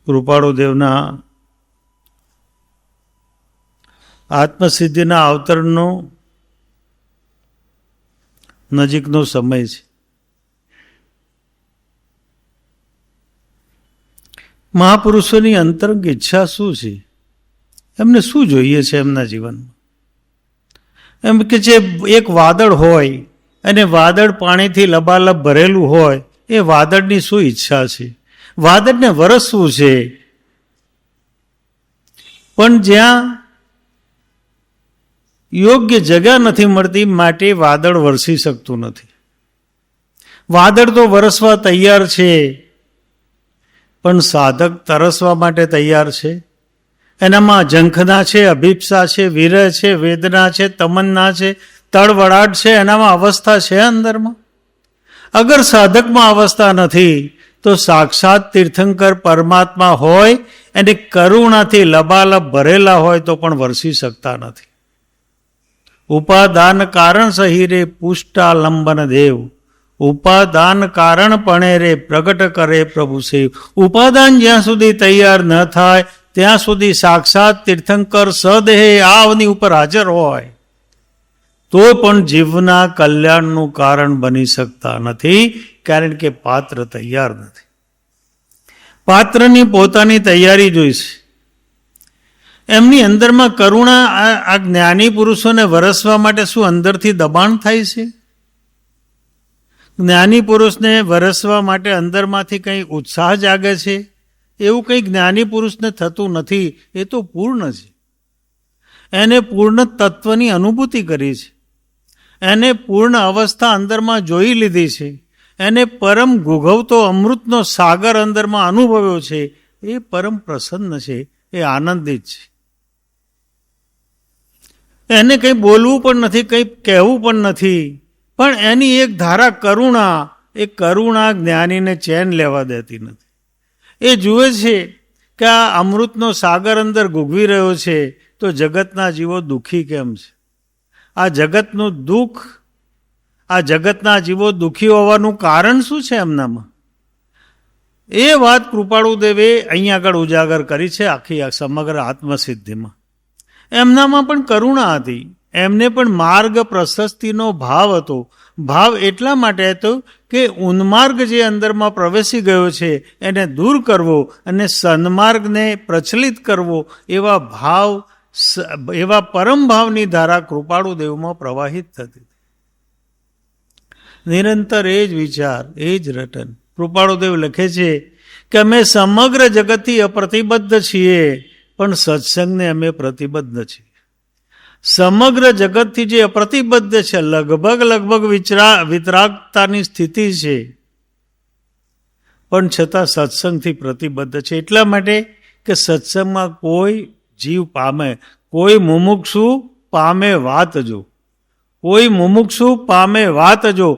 કૃપાળુદેવના આત્મસિદ્ધિના અવતરણનો નજીકનો સમય છે. મહાપુરુષોની અંતરંગ ઈચ્છા શું છે? એમને શું જોઈએ છે એમના જીવનમાં? એમ કે જે એક વાદળ હોય અને વાદળ પાણીથી લબાલબ ભરેલું હોય, એ વાદળની શું ઈચ્છા છે? વાદળને વરસવું છે, પણ જ્યાં યોગ્ય જગ્યા નથી મળતી માટે વાદળ વરસી શકતું નથી. વાદળ તો વરસવા તૈયાર છે, પણ સાધક તરસવા માટે તૈયાર છે. એનામાં ઝંખના છે, અભિપ્સા છે, વિરહ છે, વેદના છે, તમન્ના છે, તળવળાટ છે, એનામાં અવસ્થા છે અંદરમાં. અગર સાધકમાં અવસ્થા નથી તો સાક્ષાત તીર્થંકર પરમાત્મા હોય અને કરુણાથી લબાલબ ભરેલા હોય તો પણ વરસી શકતા નથી. ઉપાદાન કારણ સહિરે પુષ્ટાલંબન દેવ, ઉપાદાન કારણ પણ રે પ્રગટ કરે પ્રભુ સેવ. ઉપાદાન જ્યાં સુધી તૈયાર ન થાય ત્યાં સુધી સાક્ષાત તીર્થંકર સદેહે આવની ઉપર હાજર હોય તો પણ જીવના કલ્યાણનું કારણ બની શકતા નથી, કારણ કે પાત્ર તૈયાર નથી. પાત્રની પોતાની તૈયારી જોઈશે. એમની અંદરમાં કરુણા, આ જ્ઞાની પુરુષોને વરસવા માટે શું અંદરથી દબાણ થાય છે? જ્ઞાની પુરુષને વરસવા માટે અંદરમાંથી કંઈ ઉત્સાહ જાગે છે? એવું કંઈ જ્ઞાની પુરુષને થતું નથી. એ તો પૂર્ણ છે. એને પૂર્ણ તત્વની અનુભૂતિ કરી છે. એને પૂર્ણ અવસ્થા અંદરમાં જોઈ લીધી છે. એને પરમ ગુગવતો અમૃતનો સાગર અંદરમાં અનુભવ્યો છે. એ પરમ પ્રસન્ન છે, એ આનંદિત છે. એને કંઈ બોલવું પણ નથી, કંઈ કહેવું પણ નથી, પણ એની એક ધારા કરુણા, એ કરુણા જ્ઞાનીને ચેન લેવા દેતી નથી. એ જુએ છે કે આ અમૃતનો સાગર અંદર ગુગવી રહ્યો છે તો જગતના જીવો દુઃખી કેમ છે? આ જગતનું દુઃખ, આ જગતના જીવો દુઃખી હોવાનું કારણ શું છે એમનામાં? એ વાત કૃપાળુદેવે અહીં આગળ ઉજાગર કરી છે આખી સમગ્ર આત્મસિદ્ધિમાં. એમનામાં પણ કરુણા હતી. એમને પણ માર્ગ પ્રશસ્તિનો ભાવ હતો. ભાવ એટલા માટે હતો કે ઉન્માર્ગ જે અંદરમાં પ્રવેશી ગયો છે એને દૂર કરવો અને સન્માર્ગને પ્રચલિત કરવો, એવા ભાવ, એવા પરમ ભાવની ધારા કૃપાળુદેવમાં પ્રવાહિત થતી. નિરંતર એ જ વિચાર, એ જ રટન. કૃપાળુદેવ લખે છે કે અમે સમગ્ર જગતથી અપ્રતિબદ્ધ છીએ, પણ સત્સંગને અમે પ્રતિબદ્ધ છીએ. સમગ્ર જગતથી જે અપ્રતિબદ્ધ છે, લગભગ વિતરાગતાની સ્થિતિ છે, પણ છતાં સત્સંગથી પ્રતિબદ્ધ છે. એટલા માટે કે સત્સંગમાં કોઈ જીવ પામે, કોઈ મુમુક્ષુ પામે વાત જો, કોઈ મુમુક્ષુ પામે વાત જો.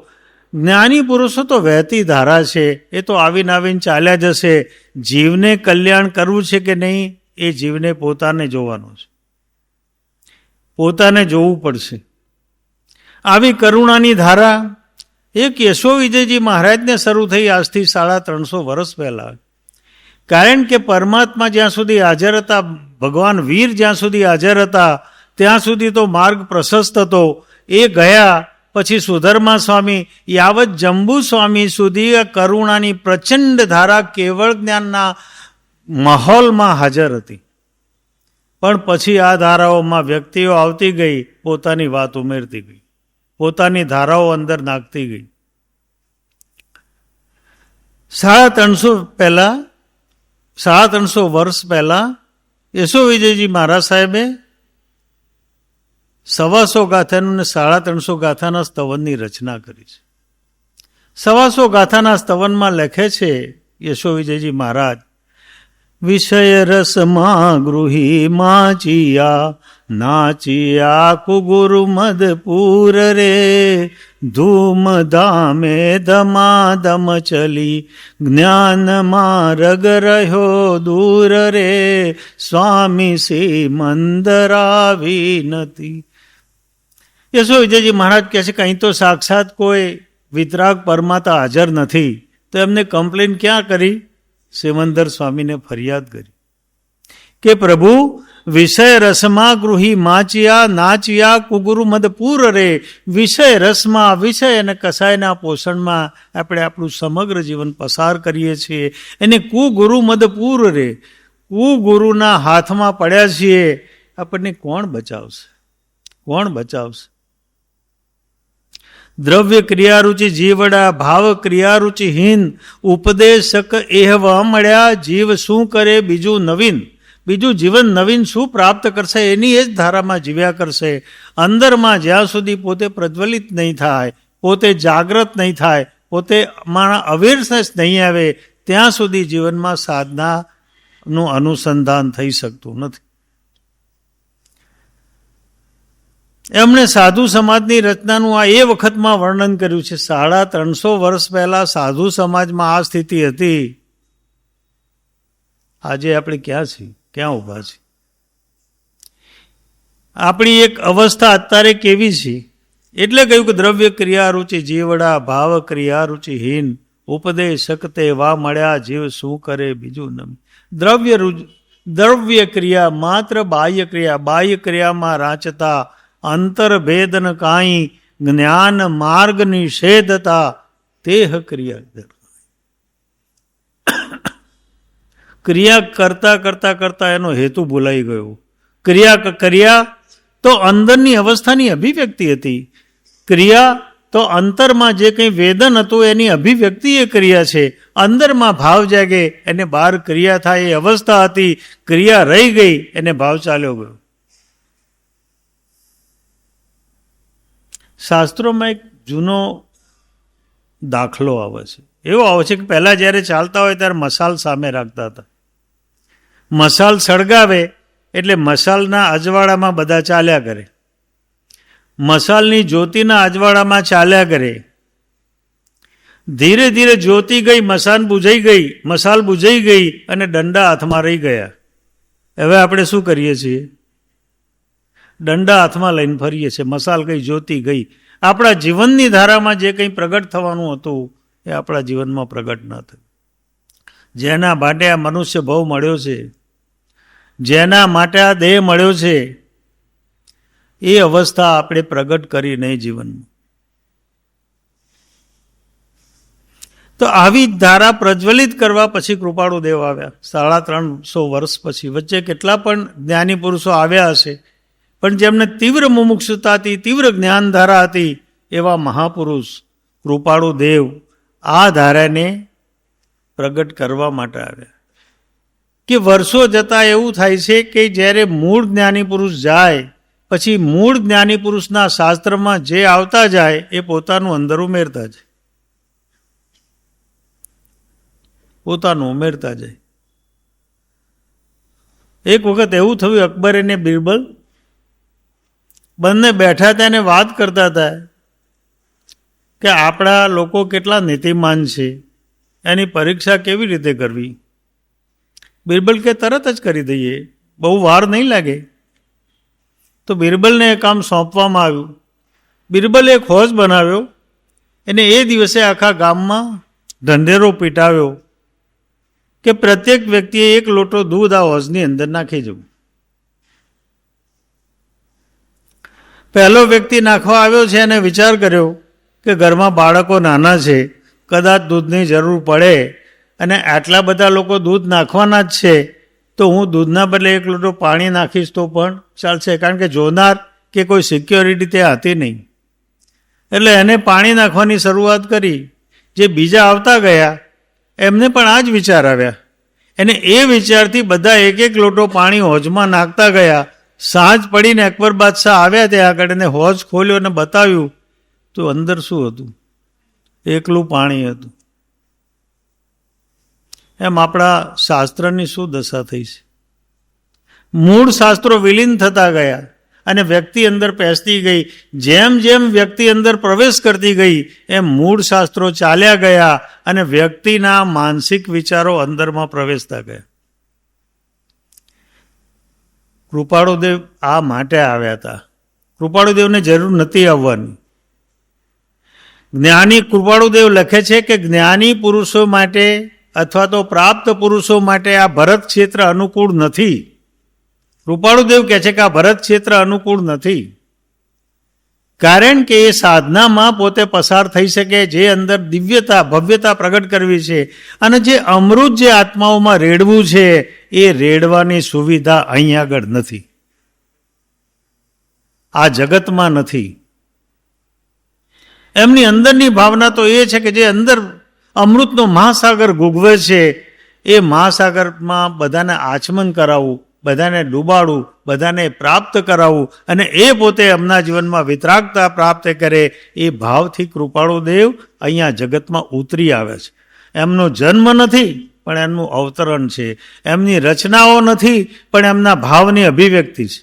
જ્ઞાની પુરુષો તો વહેતી ધારા છે, એ તો આવીને આવીને ચાલ્યા જશે. જીવને કલ્યાણ કરવું છે કે નહીં, એ જીવને પોતાને જોવાનું છે, પોતાને જોવું પડશે. આવી કરુણાની ધારા એક યશો વિજયજી મહારાજને શરૂ થઈ આજથી 350 વર્ષ પહેલાં. કારણ કે પરમાત્મા જ્યાં સુધી હાજર હતા, ભગવાન વીર જ્યાં સુધી હાજર હતા, ત્યાં સુધી તો માર્ગ પ્રશસ્ત હતો. એ ગયા પછી સુધર્મા સ્વામી, યાવત જંબુ સ્વામી સુધી આ કરુણાની પ્રચંડ ધારા કેવળ જ્ઞાનના માહોલમાં હાજર હતી. પણ પછી આ ધારાઓમાં વ્યક્તિઓ આવતી ગઈ, પોતાની વાત ઉમેરતી ગઈ, પોતાની ધારાઓ અંદર નાખતી ગઈ. 350 વર્ષ પહેલા યશો વિજયજી મહારાજ સાહેબે 125 ગાથાનું ને 350 ગાથાના સ્તવનની રચના કરી છે. 125 ગાથાના સ્તવનમાં લખે છે યશો વિજયજી મહારાજ, વિષય રસમાં ગૃહી માચિયા, નાચિયા કુગુરુ મદપુર રે, ધૂમ ધામે ધમાધમ ચલી, જ્ઞાન માર્ગ રહ્યો દૂર રે, સ્વામી શ્રી મંદરાવી નથી. યશો વિજયજી મહારાજ કહે છે કે અહીં તો સાક્ષાત કોઈ વિતરાગ પરમાત્મા હાજર નથી, તો એમને કમ્પ્લેન ક્યાં કરી? સિમંદર સ્વામીને ફરિયાદ કરી કે પ્રભુ, વિષય રસમાં ગૃહી માચિયા નાચિયા કુગુરુ મદપૂર રે. વિષય રસમાં, વિષય અને કસાયના પોષણમાં આપણે આપણું સમગ્ર જીવન પસાર કરીએ છીએ. એને કુગુરુ મદપૂર રે, કુગુરુના હાથમાં પડ્યા છીએ. આપણને કોણ બચાવશે? કોણ બચાવશે? દ્રવ્ય ક્રિયારુચિ જીવડા, ભાવ ક્રિયારુચિ હીન. ઉપદેશક એહવા મળ્યા, જીવ શું કરે બીજું નવીન. બીજું જીવન નવીન શું પ્રાપ્ત કરશે? એની એ જ ધારામાં જીવ્યા કરશે. અંદરમાં જ્યાં સુધી પોતે પ્રજ્વલિત નહીં થાય, પોતે જાગ્રત નહીં થાય, પોતે મારા અવેરનેસ નહીં આવે, ત્યાં સુધી જીવનમાં સાધનાનું અનુસંધાન થઈ શકતું નથી. એમણે સાધુ સમાજની રચનાનું આ એ વખતમાં વર્ણન કર્યું છે. 350 વર્ષ પહેલા સાધુ સમાજમાં આ સ્થિતિ હતી. આજે આપણે ક્યાં છીએ? ક્યાં ઊભા છે? આપણી એક અવસ્થા અત્યારે કેવી છે? એટલે કહ્યું કે દ્રવ્ય ક્રિયારુચિ જીવડા, ભાવ ક્રિયારુચિ હીન. ઉપદેશક તે વા મળ્યા, જીવ શું કરે બીજું નમ. દ્રવ્ય ક્રિયા માત્ર બાહ્ય ક્રિયા, બાહ્ય ક્રિયામાં રાચતા અંતરભેદન કાંઈ, જ્ઞાન માર્ગ નિષેધતા તેહ ક્રિયા. ક્રિયા કરતા કરતા કરતા એનો હેતુ ભૂલાઈ ગયો. ક્રિયા તો અંદરની અવસ્થાની અભિવ્યક્તિ હતી. ક્રિયા તો અંતરમાં જે કંઈ વેદન હતું એની અભિવ્યક્તિ એ ક્રિયા છે. અંદરમાં ભાવ જાગે એને બહાર ક્રિયા થાય એ અવસ્થા હતી. ક્રિયા રહી ગઈ એને ભાવ ચાલ્યો ગયો. શાસ્ત્રોમાં એક જૂનો દાખલો આવે છે. એવો આવે છે કે પહેલાં જ્યારે ચાલતા હોય ત્યારે મસાલ સામે રાખતા હતા. મસાલ સળગાવે એટલે મસાલના અજવાળામાં બધા ચાલ્યા કરે. મસાલની જ્યોતિના અજવાળામાં ચાલ્યા કરે. ધીરે ધીરે જ્યોતિ ગઈ, મસાલ બુઝાઈ ગઈ અને દંડા હાથમાં રહી ગયા. હવે આપણે શું કરીએ છીએ? દંડા હાથમાં લઈને ફરીએ છીએ. મસાલ ગઈ, જ્યોતિ ગઈ. આપણા જીવનની ધારામાં જે કંઈ પ્રગટ થવાનું હતું એ આપણા જીવનમાં પ્રગટ ન થયું. જેના માટે આ મનુષ્ય ભાવ મળ્યો છે, જેના માટે આ દેહ મળ્યો છે, એ અવસ્થા આપણે પ્રગટ કરી નહીં જીવનમાં. તો આવી ધારા પ્રજ્વલિત કરવા પછી કૃપાળુ દેવ આવ્યા. 350 વર્ષ પછી. વચ્ચે કેટલા પણ જ્ઞાની પુરુષો આવ્યા હશે, પણ જેમને તીવ્ર મુમુક્ષુતા હતી, તીવ્ર જ્ઞાનધારા હતી, એવા મહાપુરુષ કૃપાળુ દેવ આ ધારાને પ્રગટ કરવા માટે આવ્યા. કે વર્ષો જતાં એવું થાય છે કે જ્યારે મૂળ જ્ઞાની પુરુષ જાય પછી મૂળ જ્ઞાની પુરુષના શાસ્ત્રમાં જે આવતા જાય એ પોતાનું અંદર ઉમેરતા જાય. પોતાનું ઉમેરતા જાય. એક વખત એવું થયું, અકબર અને બિરબલ બંને બેઠા હતા અને વાત કરતા હતા કે આપણા લોકો કેટલા નીતિમાન છે, એની પરીક્ષા કેવી રીતે કરવી. બિરબલ કે તરત જ કરી દઈએ, બહુ વાર નહીં લાગે. તો બિરબલને એ કામ સોંપવામાં આવ્યું. બિરબલે એક હોજ બનાવ્યો અને એ દિવસે આખા ગામમાં ઢંઢેરો પીટાવ્યો કે પ્રત્યેક વ્યક્તિએ 1 લોટો દૂધ આ હોજની અંદર નાખી જવું. પહેલો વ્યક્તિ નાખવા આવ્યો છે અને વિચાર કર્યો કે ઘરમાં બાળકો નાના છે, કદાચ દૂધની જરૂર પડે અને આટલા બધા લોકો દૂધ નાખવાના જ છે, તો હું દૂધના બદલે 1 લોટો પાણી નાખીશ તો પણ ચાલશે, કારણ કે જોનાર કે કોઈ સિક્યોરિટી ત્યાં હતી નહીં. એટલે એને પાણી નાખવાની શરૂઆત કરી. જે બીજા આવતા ગયા એમને પણ આ જ વિચાર આવ્યા અને એ વિચારથી બધા 1-1 લોટો પાણી હોજમાં નાખતા ગયા. સાંજ પડીને અકબર બાદશાહ આવ્યા ત્યાં આગળ એને હોજ ખોલ્યો અને બતાવ્યું તો અંદર શું હતું? એકલું પાણી હતું. એમ આપણા શાસ્ત્રની શું દશા થઈ છે? મૂળ શાસ્ત્રો વિલીન થતા ગયા અને વ્યક્તિ અંદર પેસતી ગઈ. જેમ જેમ વ્યક્તિ અંદર પ્રવેશ કરતી ગઈ એમ મૂળ શાસ્ત્રો ચાલ્યા ગયા અને વ્યક્તિના માનસિક વિચારો અંદરમાં પ્રવેશતા ગયા. કૃપાળુદેવ આ માટે આવ્યા હતા. કૃપાળુદેવને જરૂર નથી આવવાની. જ્ઞાની કૃપાળુદેવ લખે છે કે જ્ઞાની પુરુષો માટે અથવા તો પ્રાપ્ત પુરુષો માટે આ ભરત ક્ષેત્ર અનુકૂળ નથી. કૃપાળુદેવ કહે છે કે આ ભરત ક્ષેત્ર અનુકૂળ નથી, કારણ કે એ સાધનામાં પોતે પસાર થઈ શકે, જે અંદર દિવ્યતા ભવ્યતા પ્રગટ કરવી છે, અને જે અમૃત જે આત્માઓમાં રેડવું છે એ રેડવાની સુવિધા અહીં આગળ નથી, આ જગતમાં નથી. એમની અંદરની ભાવના તો એ છે કે જે અંદર અમૃતનો મહાસાગર ગુગવે છે એ મહાસાગરમાં બધાને આચમન કરાવવું, બધાને ડૂબાડવું, બધાને પ્રાપ્ત કરાવવું, અને એ પોતે એમના જીવનમાં વિતરાગતા પ્રાપ્ત કરે, એ ભાવથી કૃપાળુદેવ અહીંયા જગતમાં ઉતરી આવે છે. એમનો જન્મ નથી પણ એમનું અવતરણ છે, એમની રચનાઓ નથી પણ એમના ભાવની અભિવ્યક્તિ છે.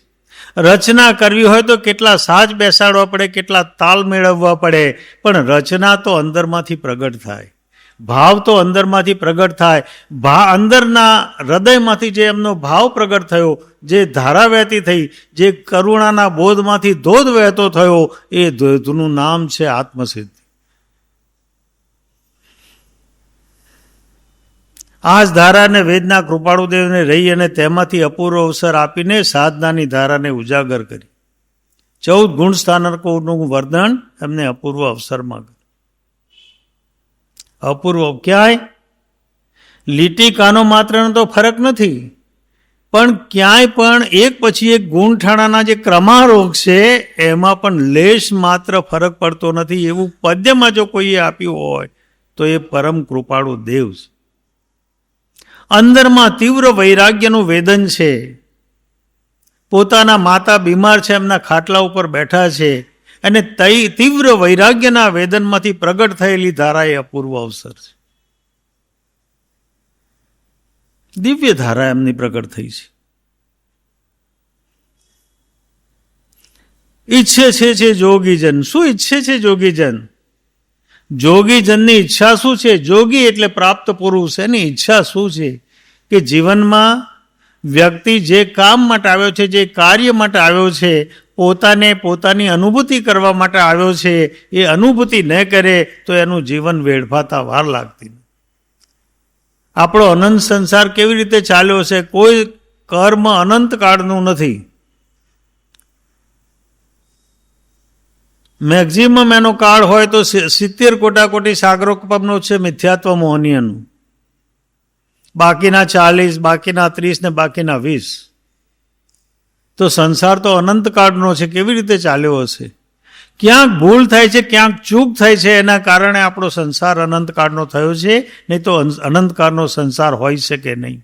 રચના કરવી હોય તો કેટલા સાજ બેસાડવા પડે, કેટલા તાલ મેળવવા પડે, પણ રચના તો અંદરમાંથી પ્રગટ થાય, ભાવ તો અંદરમાંથી પ્રગટ થાય. અંદરના હૃદયમાંથી જે એમનો ભાવ પ્રગટ થયો, જે ધારા વહેતી થઈ, જે કરુણાના બોધમાંથી ધોધ વહેતો થયો, એ ધોધનું નામ છે આત્મસિદ્ધિ. આ જ ધારાને વેદના કૃપાળુદેવને રહી અને તેમાંથી અપૂર્વ અવસર આપીને સાધનાની ધારાને ઉજાગર કરી. 14 ગુણ સ્થાનકોનું વર્ણન એમને અપૂર્વ અવસરમાં કર્યું. અપૂર્વ ક્યાંય લીટી કાનો માત્રનો તો ફરક નથી, પણ ક્યાંય પણ એક પછી એક ગુણઠાણાના જે ક્રમારોગ છે એમાં પણ લેશ માત્ર ફરક પડતો નથી. એવું પદ્યમાં જો કોઈએ આપ્યું હોય તો એ પરમ કૃપાળુ દેવ છે. અંદરમાં તીવ્ર વૈરાગ્યનું વેદન છે. પોતાના માતા બીમાર છે, એમના ખાટલા ઉપર બેઠા છે, અને તીવ્ર વૈરાગ્યના વેદનમાંથી પ્રગટ થયેલી ધારા એ અપૂર્વ અવસર છે. દિવ્ય ધારા એમની પ્રગટ થઈ છે. ઈચ્છે છે જોગીજન. શું ઈચ્છે છે જોગીજન? જોગીજનની ઈચ્છા શું છે? જોગી એટલે પ્રાપ્ત પુરુષ. એની ઈચ્છા શું છે કે જીવનમાં વ્યક્તિ જે કામ માટે આવ્યો છે, જે કાર્ય માટે આવ્યો છે, પોતાની અનુભૂતિ કરવા માટે આવ્યો છે, એ અનુભૂતિ ન કરે તો એનું જીવન વેડફાતા વાર લાગતી. આપણો અનંત સંસાર કેવી રીતે ચાલ્યો છે? કોઈ કર્મ અનંત કાળનું નથી. મેક્ઝિમમ એનો કાળ હોય તો 70 કોટાકોટી સાગરોપમનો છે મિથ્યાત્વ મોહનીયનું, બાકીના 40, બાકીના 30 ને બાકીના 20. તો સંસાર તો અનંત કાળનો છે. કેવી રીતે ચાલ્યો હશે? ક્યાંક ભૂલ થાય છે, ક્યાંક ચૂક થાય છે, એના કારણે આપણો સંસાર અનંત કાળનો થયો છે, નહીં તો અનંત કાળનો સંસાર હોઈ શકે નહીં.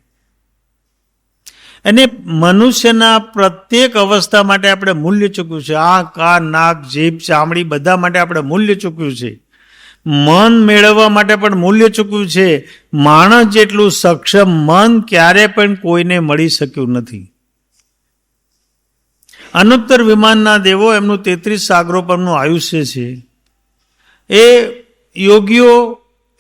અને મનુષ્યના પ્રત્યેક અવસ્થા માટે આપણે મૂલ્ય ચૂક્યું છે. આંખ, કાન, નાક, જીભ, ચામડી બધા માટે આપણે મૂલ્ય ચૂક્યું છે. મન મેળવવા માટે પણ મૂલ્ય ચૂક્યું છે. માણસ જેટલું સક્ષમ મન ક્યારે પણ કોઈને મળી શક્યું નથી. અનુત્તર વિમાનના દેવો એમનું 33 સાગરોપમનું આયુષ્ય છે. એ યોગીઓ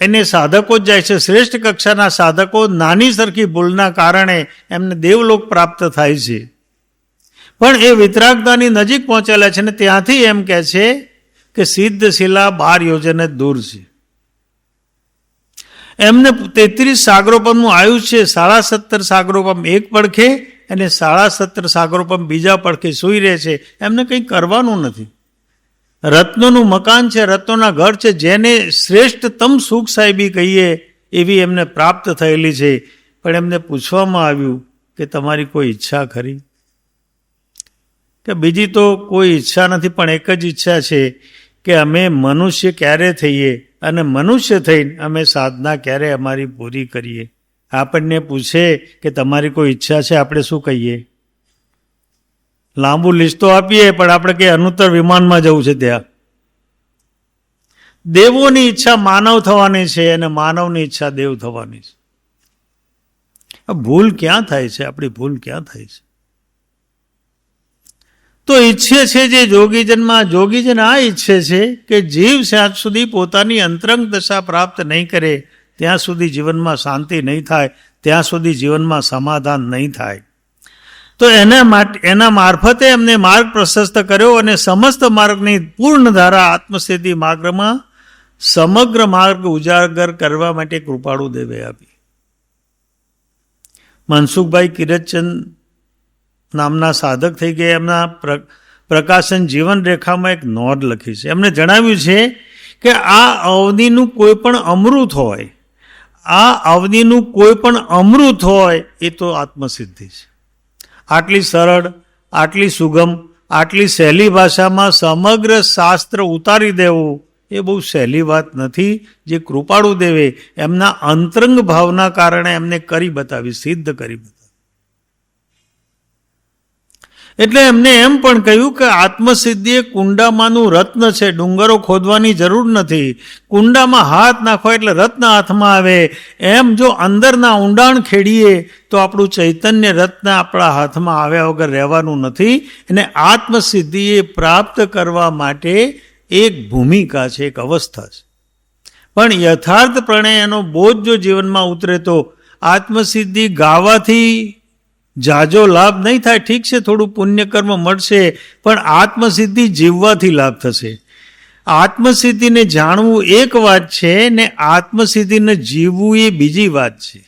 એને સાધકો જ જાય છે. શ્રેષ્ઠ કક્ષાના સાધકો નાની સરખી ભૂલના કારણે એમને દેવલોક પ્રાપ્ત થાય છે. પણ એ વિતરાગતાની નજીક પહોંચેલા છે ને ત્યાંથી એમ કહે છે કે સિદ્ધ શિલા 12 યોજન જ દૂર છે. એમને 33 સાગરોપમનું આયુષ્ય છે. 17.5 સાગરોપમ એક પડખે અને 17.5 સાગરોપમ બીજા પડખે સૂઈ રહે છે. એમને કંઈ કરવાનું નથી. રત્નોનું મકાન છે, રત્નોના ઘર છે, જેને શ્રેષ્ઠતમ સુખ સાહેબી કહીએ એવી એમને પ્રાપ્ત થયેલી છે. પણ એમને પૂછવામાં આવ્યું કે તમારી કોઈ ઈચ્છા ખરી? કે બીજી તો કોઈ ઈચ્છા નથી, પણ એક જ ઈચ્છા છે કે અમે મનુષ્ય ક્યારે થઈએ અને મનુષ્ય થઈને અમે સાધના ક્યારે અમારી પૂરી કરીએ. આપણને પૂછે કે તમારી કોઈ ઈચ્છા છે, આપણે શું કહીએ? લાંબુ લિસ્ટ તો આપીએ, પણ આપણે કે અનુત્તર વિમાનમાં જવું છે. ત્યાં દેવોની ઈચ્છા માનવ થવાની છે અને માનવની ઈચ્છા દેવ થવાની છે. ભૂલ ક્યાં થાય છે? આપણી ભૂલ ક્યાં થાય છે? તો ઈચ્છે છે જે જોગીજનમાં, જોગીજન આ ઈચ્છે છે કે જીવ જ્યાં સુધી પોતાની અંતરંગ દશા પ્રાપ્ત નહીં કરે ત્યાં સુધી જીવનમાં શાંતિ નહીં થાય, ત્યાં સુધી જીવનમાં સમાધાન નહીં થાય. તો એના મારફતે એમને માર્ગ પ્રશસ્ત કર્યો અને સમસ્ત માર્ગની પૂર્ણ ધારા આત્મસિદ્ધિ માર્ગમાં સમગ્ર માર્ગ ઉજાગર કરવા માટે કૃપાળુ દેવે આપી. મનસુખભાઈ કિરતચંદ નામના સાધક થઈ ગયા. એમના પ્રકાશન જીવન રેખામાં એક નોંધ લખી છે. એમણે જણાવ્યું છે કે આ અવનિનું કોઈ પણ અમૃત હોય, આ અવનિનું કોઈ પણ અમૃત હોય એ તો આત્મસિદ્ધિ છે. આટલી સરળ, આટલી સુગમ, આટલી સહેલી ભાષામાં સમગ્ર શાસ્ત્ર ઉતારી દેવું એ બહુ સહેલી વાત નથી. જે કૃપાળુ દેવે એમના અંતરંગ ભાવના કારણે એમને કરી બતાવી, સિદ્ધ કરી બતાવી. એટલે એમને એમ પણ કહ્યું કે આત્મસિદ્ધિ એ કુંડામાંનું રત્ન છે, ડુંગરો ખોદવાની જરૂર નથી. કુંડામાં હાથ નાખો એટલે રત્ન હાથમાં આવે. એમ જો અંદરના ઊંડાણ ખેડીએ તો આપણું ચૈતન્ય રત્ન આપણા હાથમાં આવ્યા વગર રહેવાનું નથી. અને આત્મસિદ્ધિ એ પ્રાપ્ત કરવા માટે એક ભૂમિકા છે, એક અવસ્થા છે. પણ યથાર્થપણે એનો બોધ જો જીવનમાં ઉતરે તો આત્મસિદ્ધિ ગાવાથી જાજો લાભ નહીં થાય. ઠીક છે, થોડું પુણ્યકર્મ મળશે, પણ આત્મસિદ્ધિ જીવવાથી લાભ થશે. આત્મસિદ્ધિને જાણવું એક વાત છે ને આત્મસિદ્ધિને જીવવું એ બીજી વાત છે.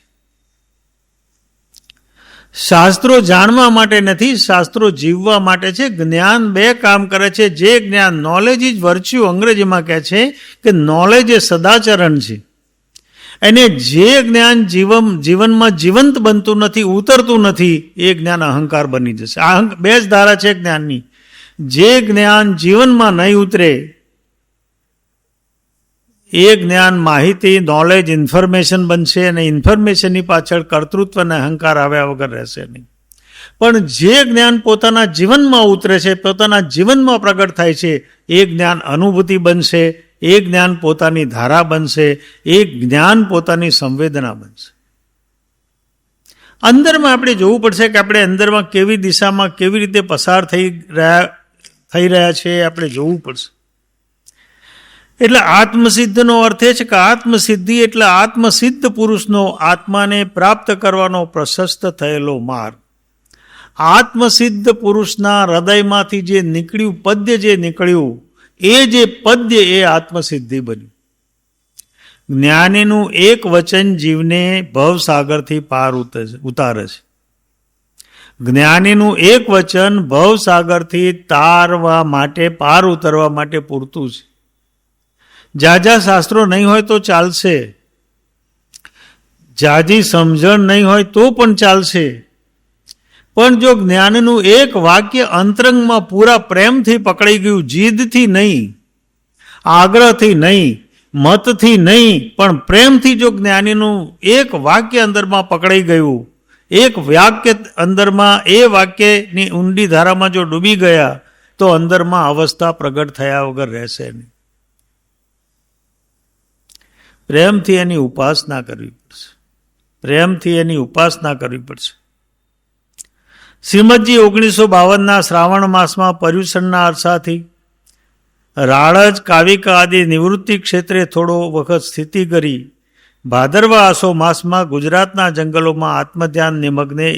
શાસ્ત્રો જાણવા માટે નથી, શાસ્ત્રો જીવવા માટે છે. જ્ઞાન બે કામ કરે છે. જે જ્ઞાન, નોલેજ ઇઝ વર્ચ્યુ અંગ્રેજીમાં કહે છે કે નોલેજ એ સદાચરણ છે. અને જે જ્ઞાન જીવનમાં જીવંત બનતું નથી, ઉતરતું નથી, એ જ્ઞાન અહંકાર બની જશે. બે જ ધારા છે જ્ઞાનની. જે જ્ઞાન જીવનમાં નહીં ઉતરે એ જ્ઞાન માહિતી, નોલેજ, ઇન્ફોર્મેશન બનશે અને ઇન્ફોર્મેશનની પાછળ કર્તૃત્વ અને અહંકાર આવ્યા વગર રહેશે નહીં. પણ જે જ્ઞાન પોતાના જીવનમાં ઉતરે છે, પોતાના જીવનમાં પ્રગટ થાય છે, એ જ્ઞાન અનુભૂતિ બનશે, એ જ્ઞાન પોતાની ધારા બનશે, એ જ્ઞાન પોતાની સંવેદના બનશે. અંદરમાં આપણે જોવું પડશે કે આપણે અંદરમાં કેવી દિશામાં કેવી રીતે પસાર થઈ રહ્યા છે, આપણે જોવું પડશે. એટલે આત્મસિદ્ધનો અર્થ એ છે કે આત્મસિદ્ધિ એટલે આત્મસિદ્ધ પુરુષનો આત્માને પ્રાપ્ત કરવાનો પ્રશસ્ત થયેલો માર્ગ. આત્મસિદ્ધ પુરુષના હૃદયમાંથી જે નીકળ્યું પદ્ય, જે નીકળ્યું એ જે પદ્ય, એ આત્મસિદ્ધિ બન્યું. જ્ઞાનીનું એક વચન જીવને ભવસાગરથી પાર ઉતારે છે. જ્ઞાનીનું એક વચન ભવસાગરથી તારવા માટે, પાર ઉતરવા માટે પૂરતું છે. જાજા શાસ્ત્રો નહીં હોય તો ચાલશે, જાજી સમજણ નહીં હોય તો પણ ચાલશે. પણ જો જ્ઞાનનું એક વાક્ય અંતરંગમાં પૂરા પ્રેમથી પકડાઈ ગયું, જીદથી નહીં, આગ્રહથી નહીં, મતથી નહીં, પણ પ્રેમથી જો જ્ઞાનીનું એક વાક્ય અંદરમાં પકડાઈ ગયું, એક વાક્ય અંદરમાં, એ વાક્યની ઊંડી ધારામાં જો ડૂબી ગયા તો અંદરમાં અવસ્થા પ્રગટ થયા વગર રહેશે નહીં. પ્રેમથી એની ઉપાસના કરવી પડશે, પ્રેમથી એની ઉપાસના કરવી પડશે. શ્રીમદજી 1952ના શ્રાવણ માસમાં પર્યુષણના અરસાથી રાળજ, કાવિકા આદિ નિવૃત્તિ ક્ષેત્રે થોડો વખત સ્થિતિ કરી ભાદરવા આસો માસમાં ગુજરાતના જંગલોમાં આત્મધ્યાન નિમગ્ને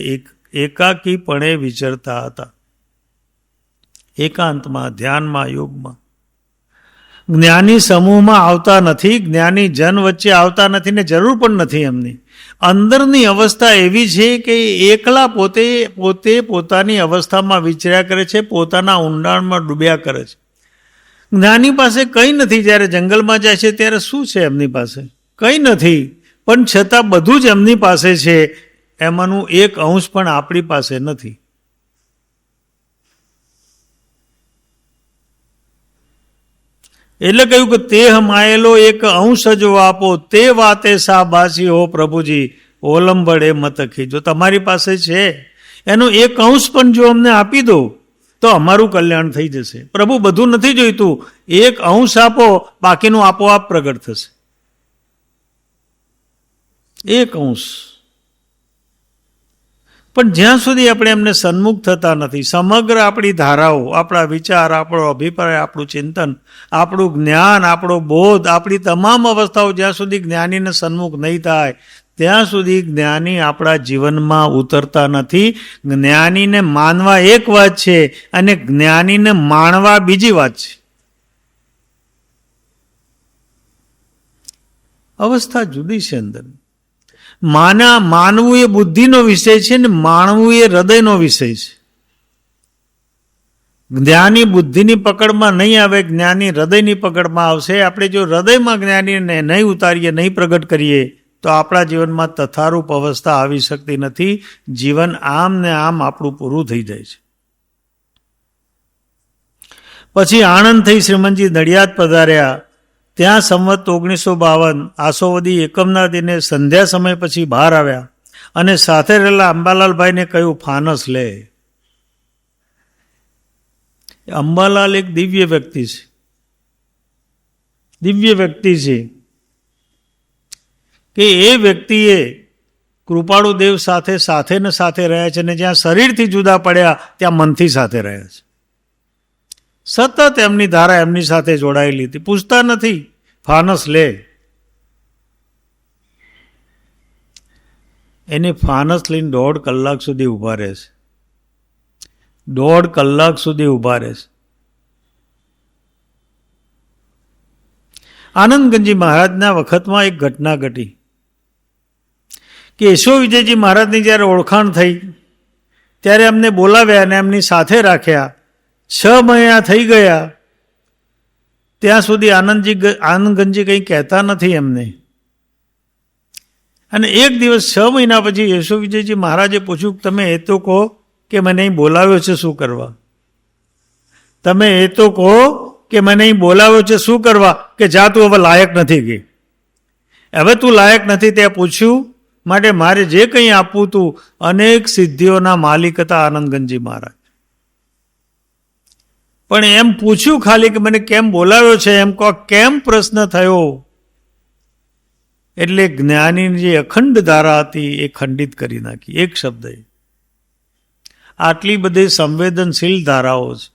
એકાકીપણે વિચરતા હતા. એકાંતમાં, ધ્યાનમાં, યોગમાં. જ્ઞાની સમૂહમાં આવતા નથી, જ્ઞાની જન વચ્ચે આવતા નથી ને જરૂર પણ નથી એમની. અંદરની અવસ્થા એવી છે કે એકલા પોતે પોતાની અવસ્થામાં વિચર્યા કરે છે, પોતાના ઊંડાણમાં ડૂબ્યા કરે છે. જ્ઞાની પાસે કંઈ નથી. જ્યારે જંગલમાં જાય છે ત્યારે શું છે એમની પાસે? કંઈ નથી. પણ છતાં બધું જ એમની પાસે છે. એમાંનું એક અંશ પણ આપણી પાસે નથી. એટલે કહ્યું કે તેહ માયેલો એક અંશ જો આપો, તે વાતે શાબાશી હો પ્રભુજી, ઓલંબડે મતખી. જો તમારી પાસે છે એનો એક અંશ પણ જો અમને આપી દો તો અમારું કલ્યાણ થઈ જશે. પ્રભુ બધું નથી જોઈતું, એક અંશ આપો, બાકીનું આપોઆપ પ્રગટ થશે. એક અંશ. પણ જ્યાં સુધી આપણે એમને સન્મુખ થતા નથી, સમગ્ર આપણી ધારાઓ, આપણા વિચાર, આપણો અભિપ્રાય, આપણું ચિંતન, આપણું જ્ઞાન, આપણો બોધ, આપણી તમામ અવસ્થાઓ જ્યાં સુધી જ્ઞાનીને સન્મુખ નહીં થાય ત્યાં સુધી જ્ઞાની આપણા જીવનમાં ઉતરતા નથી. જ્ઞાનીને માનવા એક વાત છે અને જ્ઞાનીને માણવા બીજી વાત છે. અવસ્થા જુદી છે અંદર. માનવું એ બુદ્ધિનો વિષય છે ને માણવું એ હૃદયનો વિષય છે. જ્ઞાની બુદ્ધિની પકડમાં નહીં આવે, જ્ઞાની હૃદયની પકડમાં આવશે. આપણે જો હૃદયમાં જ્ઞાનીને નહીં ઉતારીએ, નહીં પ્રગટ કરીએ તો આપણા જીવનમાં તથારૂપ અવસ્થા આવી શકતી નથી. જીવન આમ ને આમ આપણું પૂરું થઈ જાય છે. પછી આણંદ થઈ શ્રીમંતજી નડિયાદ પધાર્યા. ત્યાં સંવત 1952 આસોવદી એકમના દિને સંધ્યા સમય પછી બહાર આવ્યા અને સાથે રહેલા અંબાલાલભાઈને કહ્યું, ફાનસ લે. અંબાલાલ એક દિવ્ય વ્યક્તિ છે. દિવ્ય વ્યક્તિ છે કે એ વ્યક્તિએ કૃપાળુ દેવ સાથે સાથે ને સાથે રહ્યા છે, અને જ્યાં શરીરથી જુદા પડ્યા ત્યાં મનથી સાથે રહ્યા છે. સતત એમની ધારા એમની સાથે જોડાયેલી હતી. પૂછતા નથી, ફાનસ લે. એને ફાનસ લઈને 1.5 કલાક સુધી ઊભા રહે છે. 1.5 કલાક સુધી ઊભા રહે છે. આનંદગંજી મહારાજના વખતમાં એક ઘટના ઘટી કે યશો વિજયજી મહારાજની જ્યારે ઓળખાણ થઈ ત્યારે એમને બોલાવ્યા અને એમની સાથે રાખ્યા. 6 મહિના થઈ ગયા ત્યાં સુધી આનંદગંજી કંઈ કહેતા નથી એમને. અને એક દિવસ 6 મહિના પછી યશો વિજયજી મહારાજે પૂછ્યું, તમે એ તો કહો કે મને અહીં બોલાવ્યો છે શું કરવા? તમે એ તો કહો કે મને અહીં બોલાવ્યો છે શું કરવા? કે જા, તું હવે લાયક નથી ગઈ. હવે તું લાયક નથી તે પૂછ્યું, માટે મારે જે કંઈ આપવું તું. અનેક સિદ્ધિઓના માલિક હતા આનંદગંજી મહારાજ. પણ એમ પૂછ્યું ખાલી કે મને કેમ બોલાવ્યો છે, એમ કહો કેમ પ્રશ્ન થયો એટલે જ્ઞાનીની જે અખંડ ધારા હતી એ ખંડિત કરી નાખી એક શબ્દ. આટલી બધી સંવેદનશીલ ધારાઓ છે.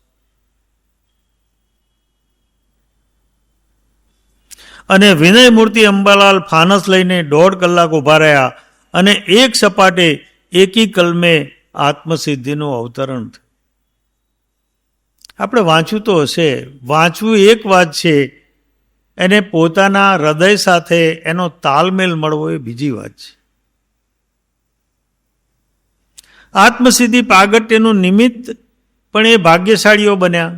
અને વિનય મૂર્તિ અંબાલાલ ફાનસ લઈને 1.5 કલાક ઊભા રહ્યા અને એક સપાટે એકી કલમે આત્મસિદ્ધિનું અવતરણ થયું. આપણે વાંચ્યું તો હશે. વાંચવું એક વાત છે, એને પોતાના હૃદય સાથે એનો તાલમેલ મળવો એ બીજી વાત છે. આત્મસિદ્ધિ પ્રાગટ્યનું નિમિત્ત પણ એ ભાગ્યશાળીઓ બન્યા.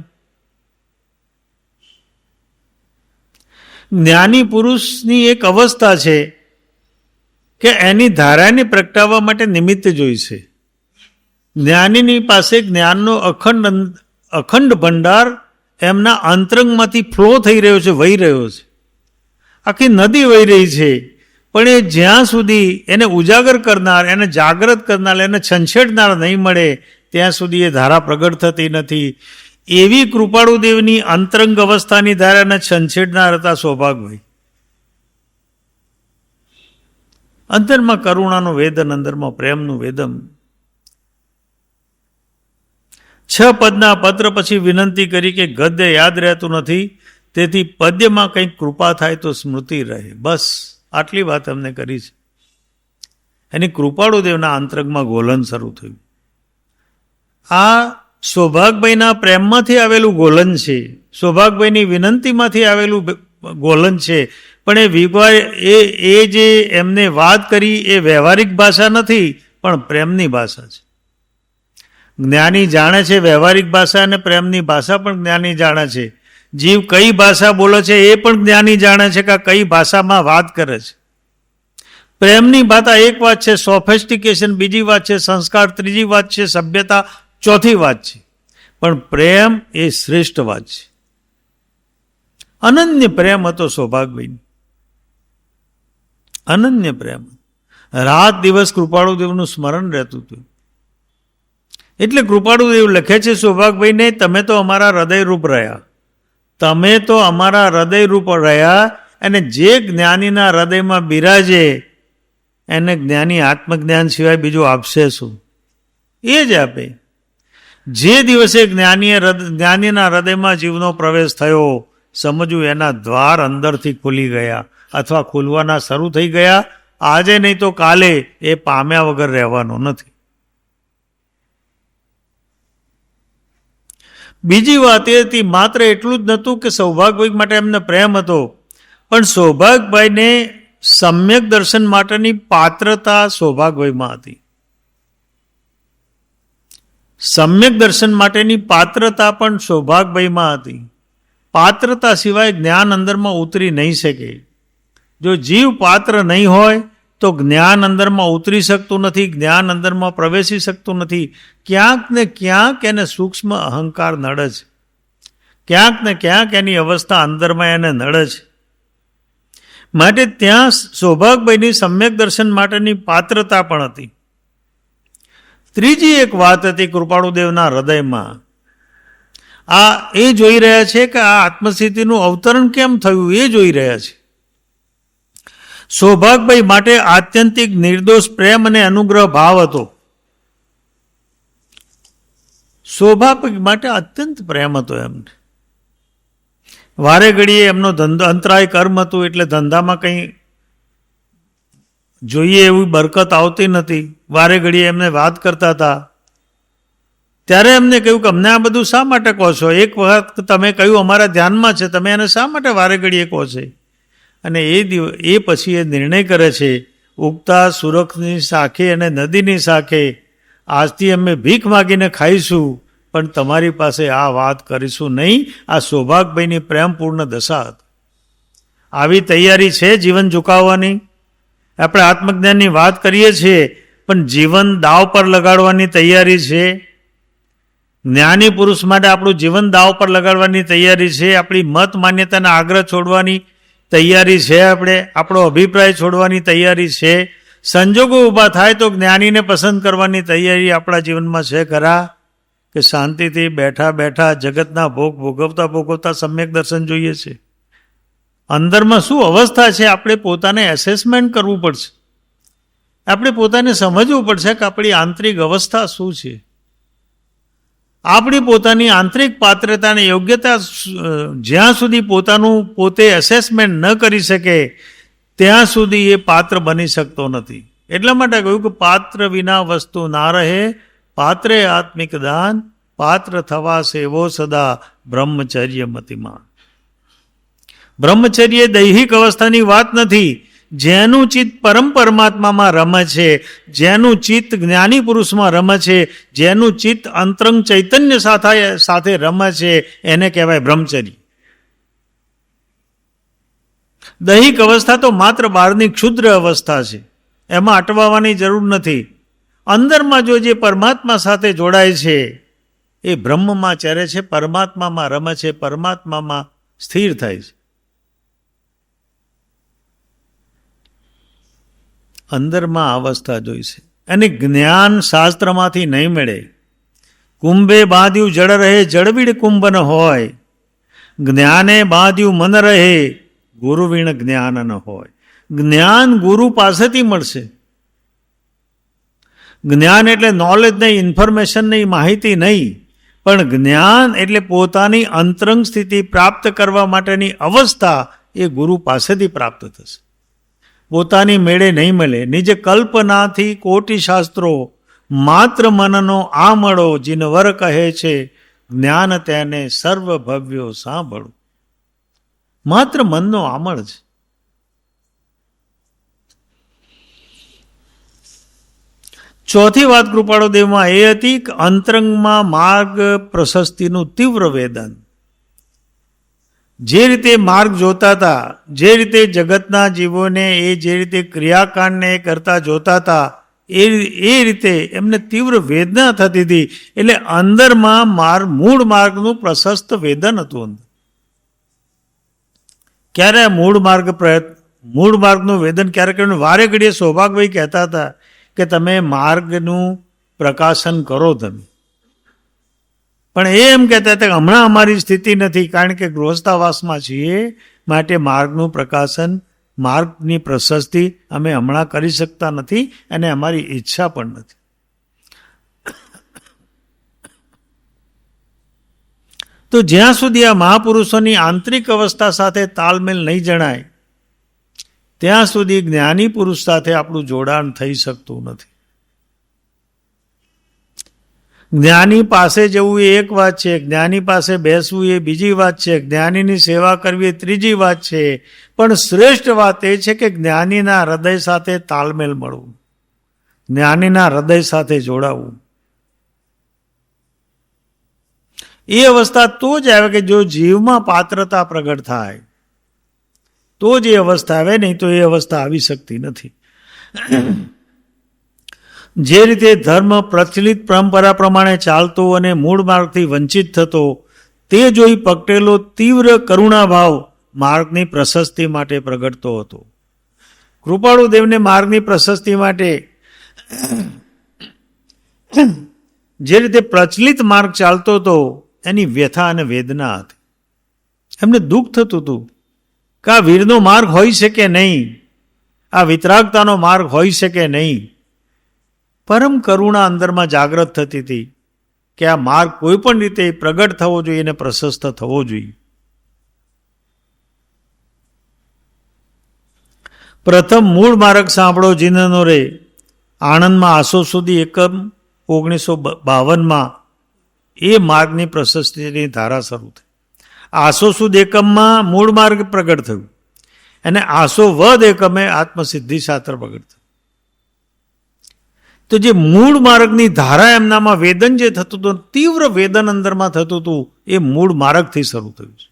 જ્ઞાની પુરુષની એક અવસ્થા છે કે એની ધારાને પ્રગટાવવા માટે નિમિત્ત જોઈશે. જ્ઞાનીની પાસે જ્ઞાનનો અખંડ ભંડાર એમના અંતરંગમાંથી ફ્લો થઈ રહ્યો છે, વહી રહ્યો છે. આખી નદી વહી રહી છે. પણ એ જ્યાં સુધી એને ઉજાગર કરનાર, એને જાગૃત કરનાર, એને છંછેડનાર નહીં મળે ત્યાં સુધી એ ધારા પ્રગટ થતી નથી. એવી કૃપાળુદેવની અંતરંગ અવસ્થાની ધારાને છંછેડનાર હતા સૌભાગભાઈ. અંતરમાં કરુણાનું વેદન, અંદરમાં પ્રેમનું વેદન. 6 પદના પત્ર પછી વિનંતી કરી કે ગદ્ય યાદ રહેતું નથી, તેથી પદ્યમાં કંઈક કૃપા થાય તો સ્મૃતિ રહે. બસ આટલી વાત અમને કરી છે. એની કૃપાળુદેવના અંતરંગમાં ગોલન શરૂ થયું. આ સૌભાગભાઈના પ્રેમમાંથી આવેલું ગોલન છે, સૌભાગભાઈની વિનંતીમાંથી આવેલું ગોલન છે. પણ એ જે એમને વાત કરી એ વ્યવહારિક ભાષા નથી, પણ પ્રેમની ભાષા છે. જ્ઞાની જાણે છે વ્યવહારિક ભાષા અને પ્રેમની ભાષા પણ જ્ઞાની જાણે છે. જીવ કઈ ભાષા બોલે છે એ પણ જ્ઞાની જાણે છે કે કઈ ભાષામાં વાત કરે છે. પ્રેમની ભાષા એક વાત છે, સોફેસ્ટિકેશન બીજી વાત છે, સંસ્કાર ત્રીજી વાત છે, સભ્યતા ચોથી વાત છે. પણ પ્રેમ એ શ્રેષ્ઠ વાત છે. અનન્ય પ્રેમ હતો સૌભાગભાઈ, અનન્ય પ્રેમ. રાત દિવસ કૃપાળુદેવનું સ્મરણ રહેતું હતું. એટલે કૃપાળુદેવ લખે છે સૌભાગભાઈને, તમે તો અમારા હૃદયરૂપ રહ્યા, તમે તો અમારા હૃદયરૂપ રહ્યા. અને જે જ્ઞાનીના હૃદયમાં બિરાજે એને જ્ઞાની આત્મજ્ઞાન સિવાય બીજું આપશે શું? એ જ આપે. જે દિવસે જ્ઞાનીના હૃદયમાં જીવનો પ્રવેશ થયો, સમજવું એના દ્વાર અંદરથી ખુલી ગયા અથવા ખુલવાના શરૂ થઈ ગયા. આજે નહીં તો કાલે એ પામ્યા વગર રહેવાનો નથી. બીજી વાત એ હતી, માત્ર એટલું જ નહોતું કે સૌભાગભાઈ માટે એમને પ્રેમ હતો, પણ સૌભાગભાઈને સમ્યક દર્શન માટેની પાત્રતા સૌભાગભાઈમાં હતી. સમ્યક દર્શન માટેની પાત્રતા પણ સૌભાગભાઈમાં હતી. પાત્રતા સિવાય જ્ઞાન અંદરમાં ઉતરી નહીં શકે. જો જીવ પાત્ર નહીં હોય તો જ્ઞાન અંદરમાં ઉતરી શકતું નથી, જ્ઞાન અંદરમાં પ્રવેશી શકતું નથી. ક્યાંક ને ક્યાંક એને સૂક્ષ્મ અહંકાર નડે છે, ક્યાંક ને ક્યાંક એની અવસ્થા અંદરમાં એને નડે છે. માટે ત્યાં સૌભાગભાઈની સમ્યક દર્શન માટેની પાત્રતા પણ હતી. ત્રીજી એક વાત હતી કૃપાળુદેવના હૃદયમાં. એ જોઈ રહ્યા છે કે આ આત્મસ્થિતિનું અવતરણ કેમ થયું એ જોઈ રહ્યા છે. સૌભાગભાઈ માટે આત્યંતિક નિર્દોષ પ્રેમ અને અનુગ્રહ ભાવ હતો. સૌભાગભાઈ માટે અત્યંત પ્રેમ હતો એમને. વારે ઘડીએ એમનો ધંધો અંતરાય કર્મ હતું એટલે ધંધામાં કંઈ જોઈએ એવી બરકત આવતી નથી. વારે ઘડીએ એમને વાત કરતા હતા. ત્યારે એમને કહ્યું કે અમને આ બધું શા માટે કહો છો? એક વખત તમે કહ્યું અમારા ધ્યાનમાં છે, તમે એને શા માટે વારે ઘડીએ કહો છો? અને એ પછી એ નિર્ણય કરે છે, ઉગતા સુરખની શાખે અને નદીની શાખે આજથી અમે ભીખ માગીને ખાઈશું, પણ તમારી પાસે આ વાત કરીશું નહીં. આ સૌભાગભાઈની પ્રેમપૂર્ણ દશા હતી. આવી તૈયારી છે જીવન ચૂકવવાની? આપણે આત્મજ્ઞાનની વાત કરીએ છીએ, પણ જીવન દાવ પર લગાડવાની તૈયારી છે. જ્ઞાની પુરુષ માટે આપણું જીવન દાવ પર લગાડવાની તૈયારી છે. આપણી મત માન્યતાના આગ્રહ છોડવાની તૈયારી છે. આપણો અભિપ્રાય છોડવાની તૈયારી છે. સંજોગો ઊભા થાય તો જ્ઞાનીને પસંદ કરવાની તૈયારી આપણા જીવનમાં છે ખરા? કે શાંતિથી બેઠા બેઠા જગતના ભોગ ભોગવતા ભોગવતા સમ્યક દર્શન જોઈએ છે? અંદરમાં શું અવસ્થા છે આપણે પોતાને એસેસમેન્ટ કરવું પડશે. આપણે પોતાને સમજવું પડશે કે આપણી આંતરિક અવસ્થા શું છે. આપણી પોતાની આંતરિક પાત્રતા અને યોગ્યતા જ્યાં સુધી પોતાનું પોતે એસેસમેન્ટ ન કરી શકે ત્યાં સુધી એ પાત્ર બની શકતો નથી. એટલા માટે કહ્યું કે પાત્ર વિના વસ્તુ ના રહે, પાત્રે આત્મિક દાન, પાત્ર થવા સેવો સદા બ્રહ્મચર્ય મતિમાન. બ્રહ્મચર્ય દૈહિક અવસ્થાની વાત નથી. જેનું ચિત્ત પરમ પરમાત્મામાં રમે છે, જેનું ચિત્ત જ્ઞાની પુરુષમાં રમે છે, જેનું ચિત્ત અંતરંગ ચૈતન્ય સાથે રમે છે, એને કહેવાય બ્રહ્મચર્ય. દૈહિક અવસ્થા તો માત્ર બહારની ક્ષુદ્ર અવસ્થા છે, એમાં અટવાવાની જરૂર નથી. અંદરમાં જો જે પરમાત્મા સાથે જોડાય છે એ બ્રહ્મમાં ચરે છે, પરમાત્મામાં રમે છે, પરમાત્મામાં સ્થિર થાય છે. અંદરમાં અવસ્થા જોઈશે. અને જ્ઞાન શાસ્ત્રમાંથી નહીં મળે. કુંભે બાંધ્યું જળ રહે, જળવીડ કુંભ ન હોય. જ્ઞાને બાંધ્યું મન રહે, ગુરુ વીણ જ્ઞાન ન હોય. જ્ઞાન ગુરુ પાસેથી મળશે. જ્ઞાન એટલે નોલેજ નહીં, ઇન્ફોર્મેશન નહીં, માહિતી નહીં, પણ જ્ઞાન એટલે પોતાની અંતરંગ સ્થિતિ પ્રાપ્ત કરવા માટેની અવસ્થા એ ગુરુ પાસેથી પ્રાપ્ત થશે. પોતાની મેળે નહીં મળે. નિજ કલ્પનાથી કોટી શાસ્ત્રો, માત્ર મનનો આમળો, જીનવર કહે છે જ્ઞાન તેને સર્વ ભવ્યો સાંભળો. માત્ર મનનો આમળ છે. ચોથી વાત કૃપાળુદેવમાં એ હતી કે અંતરંગમાં માર્ગ પ્રશસ્તિનું તીવ્ર વેદન. જે રીતે માર્ગ જોતા હતા, જે રીતે જગતના જીવોને એ જે રીતે ક્રિયાકાંડને કરતા જોતા હતા, એ રીતે એમને તીવ્ર વેદના થતી હતી. એટલે અંદરમાં મૂળ માર્ગનું પ્રશસ્ત વેદન હતું. ક્યારે મૂળ માર્ગનું વેદન ક્યારે વારે ઘડીએ સૌભાગભાઈ કહેતા હતા કે તમે માર્ગનું પ્રકાશન કરો તમે. પણ એમ કહેતા હતા કે હમણાં અમારી સ્થિતિ નથી, કારણ કે ગૃહસ્થાવાસમાં છીએ, માટે માર્ગનું પ્રકાશન, માર્ગની પ્રશસ્તિ અમે હમણાં કરી શકતા નથી અને અમારી ઈચ્છા પણ નથી. તો જ્યાં સુધી આ મહાપુરુષોની આંતરિક અવસ્થા સાથે તાલમેલ નહીં જણાય ત્યાં સુધી જ્ઞાની પુરુષ સાથે આપણું જોડાણ થઈ શકતું નથી. જ્ઞાની પાસે જવું એ એક વાત છે, જ્ઞાની પાસે બેસવું એ બીજી વાત છે, જ્ઞાનીની સેવા કરવી એ ત્રીજી વાત છે, પણ શ્રેષ્ઠ વાત એ છે કે જ્ઞાનીના હૃદય સાથે તાલમેલ મળવું, જ્ઞાનીના હૃદય સાથે જોડાવું. એ અવસ્થા તો જ આવે કે જો જીવમાં પાત્રતા પ્રગટ થાય તો જ એ અવસ્થા આવે, નહીં તો એ અવસ્થા આવી શકતી નથી. જે રીતે ધર્મ પ્રચલિત પરંપરા પ્રમાણે ચાલતો અને મૂળ માર્ગથી વંચિત થતો તે જોઈ પ્રગટેલો તીવ્ર કરુણાભાવ માર્ગની પ્રશસ્તિ માટે પ્રગટતો હતો. કૃપાળુ દેવને માર્ગની પ્રશસ્તિ માટે જે રીતે પ્રચલિત માર્ગ ચાલતો હતો એની વ્યથા અને વેદના હતી. એમને દુઃખ થતું હતું કે આ વીરનો માર્ગ હોઈ શકે નહીં, આ વિતરાગતાનો માર્ગ હોઈ શકે નહીં. પરમ કરુણા અંદરમાં જાગૃત થતી હતી કે આ માર્ગ કોઈ પણ રીતે પ્રગટ થવો જોઈએ અને પ્રશસ્ત થવો જોઈએ. પ્રથમ મૂળ માર્ગ સાંભળો જીનનો રે આણંદમાં આસો સુધી એકમ 1952 એ માર્ગની પ્રશસ્તિની ધારા શરૂ થઈ. આસો સુદ એકમમાં મૂળ માર્ગ પ્રગટ થયું અને આસો વદ એકમે આત્મસિદ્ધિ શાસ્ત્ર પ્રગટ થયું. તો જે મૂળ માર્ગની ધારા એમનામાં વેદન જે થતું હતું, તીવ્ર વેદન અંદરમાં થતું હતું, એ મૂળ માર્ગથી શરૂ થયું છે.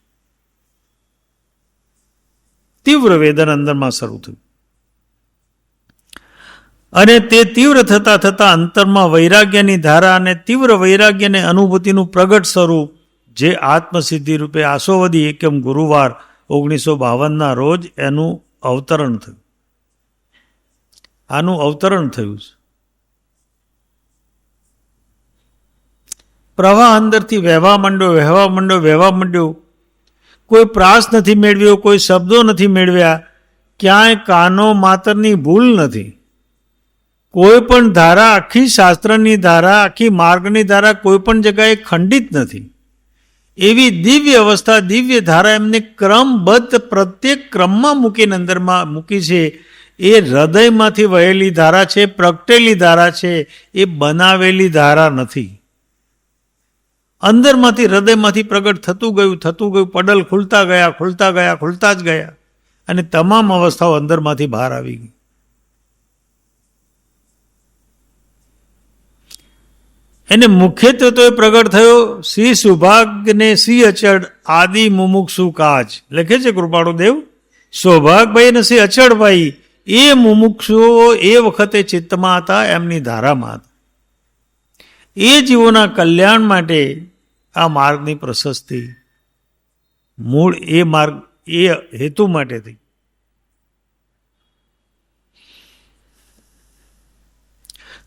તીવ્ર વેદન અંદરમાં શરૂ થયું અને તે તીવ્ર થતા થતા અંતરમાં વૈરાગ્યની ધારા અને તીવ્ર વૈરાગ્યને અનુભૂતિનું પ્રગટ સ્વરૂપ જે આત્મસિદ્ધિ રૂપે આસોવદી એકમ ગુરુવાર 1952 રોજ એનું અવતરણ થયું. આનું અવતરણ થયું છે. પ્રવાહ અંદરથી વહેવા માંડ્યો. કોઈ પ્રાસ નથી મેળવ્યો, કોઈ શબ્દો નથી મેળવ્યા, ક્યાંય કાનો માતરની ભૂલ નથી. કોઈ પણ ધારા, આખી શાસ્ત્રની ધારા, આખી માર્ગની ધારા કોઈ પણ જગ્યાએ ખંડિત નથી. એવી દિવ્ય અવસ્થા, દિવ્ય ધારા એમને ક્રમબદ્ધ પ્રત્યેક ક્રમમાં મૂકીને અંદરમાં મૂકી છે. એ હૃદયમાંથી વહેલી ધારા છે, પ્રગટેલી ધારા છે, એ બનાવેલી ધારા નથી. અંદરમાંથી હૃદયમાંથી પ્રગટ થતું ગયું, પડલ ખુલતા જ ગયા અને તમામ અવસ્થાઓ અંદરમાંથી બહાર આવી ગઈ. એને મુખ્યત્વે તો એ પ્રગટ થયો શ્રી સૌભાગ્યને શ્રી અચળ આદિ મુમુક્ષુ કાજ. લખે છે કૃપાળુ દેવ, સૌભાગભાઈ અને શ્રી અચળભાઈ એ મુમુક્ષુઓ એ વખતે ચિત્તમાં હતા, એમની ધારામાં હતા. એ જીવોના કલ્યાણ માટે આ માર્ગની પ્રશસ્તિ મૂળ એ માર્ગ એ હેતુ માટે થઈ.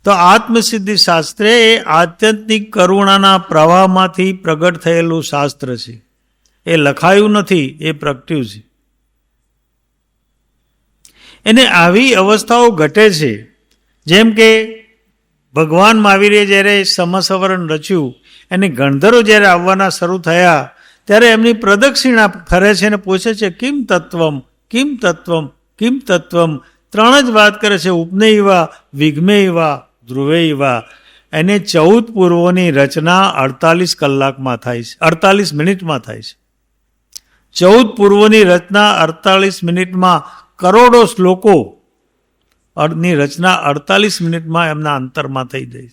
તો આત્મસિદ્ધિ શાસ્ત્ર એ આત્યંતિક કરુણાના પ્રવાહમાંથી પ્રગટ થયેલું શાસ્ત્ર છે. એ લખાયું નથી, એ પ્રગટ્યું છે. એને આવી અવસ્થાઓ ઘટે છે. જેમ કે ભગવાન મહાવીરે જ્યારે સમસવરણ રચ્યું અને ગણધરો જ્યારે આવવાના શરૂ થયા ત્યારે એમની પ્રદક્ષિણા ફરે છે અને પૂછે છે Kim Tatvam, Kim Tatvam, Kim Tatvam. ત્રણ જ વાત કરે છે, ઉપનેયવા, વિઘ્મેયવા, ધ્રુવેયવા. એને 14 પૂર્વોની રચના 48 કલાકમાં થાય છે, 48 મિનિટમાં થાય છે. 14 પૂર્વોની રચના 48 મિનિટમાં, કરોડો શ્લોકો ની રચના 48 મિનિટમાં એમના અંતરમાં થઈ જાય.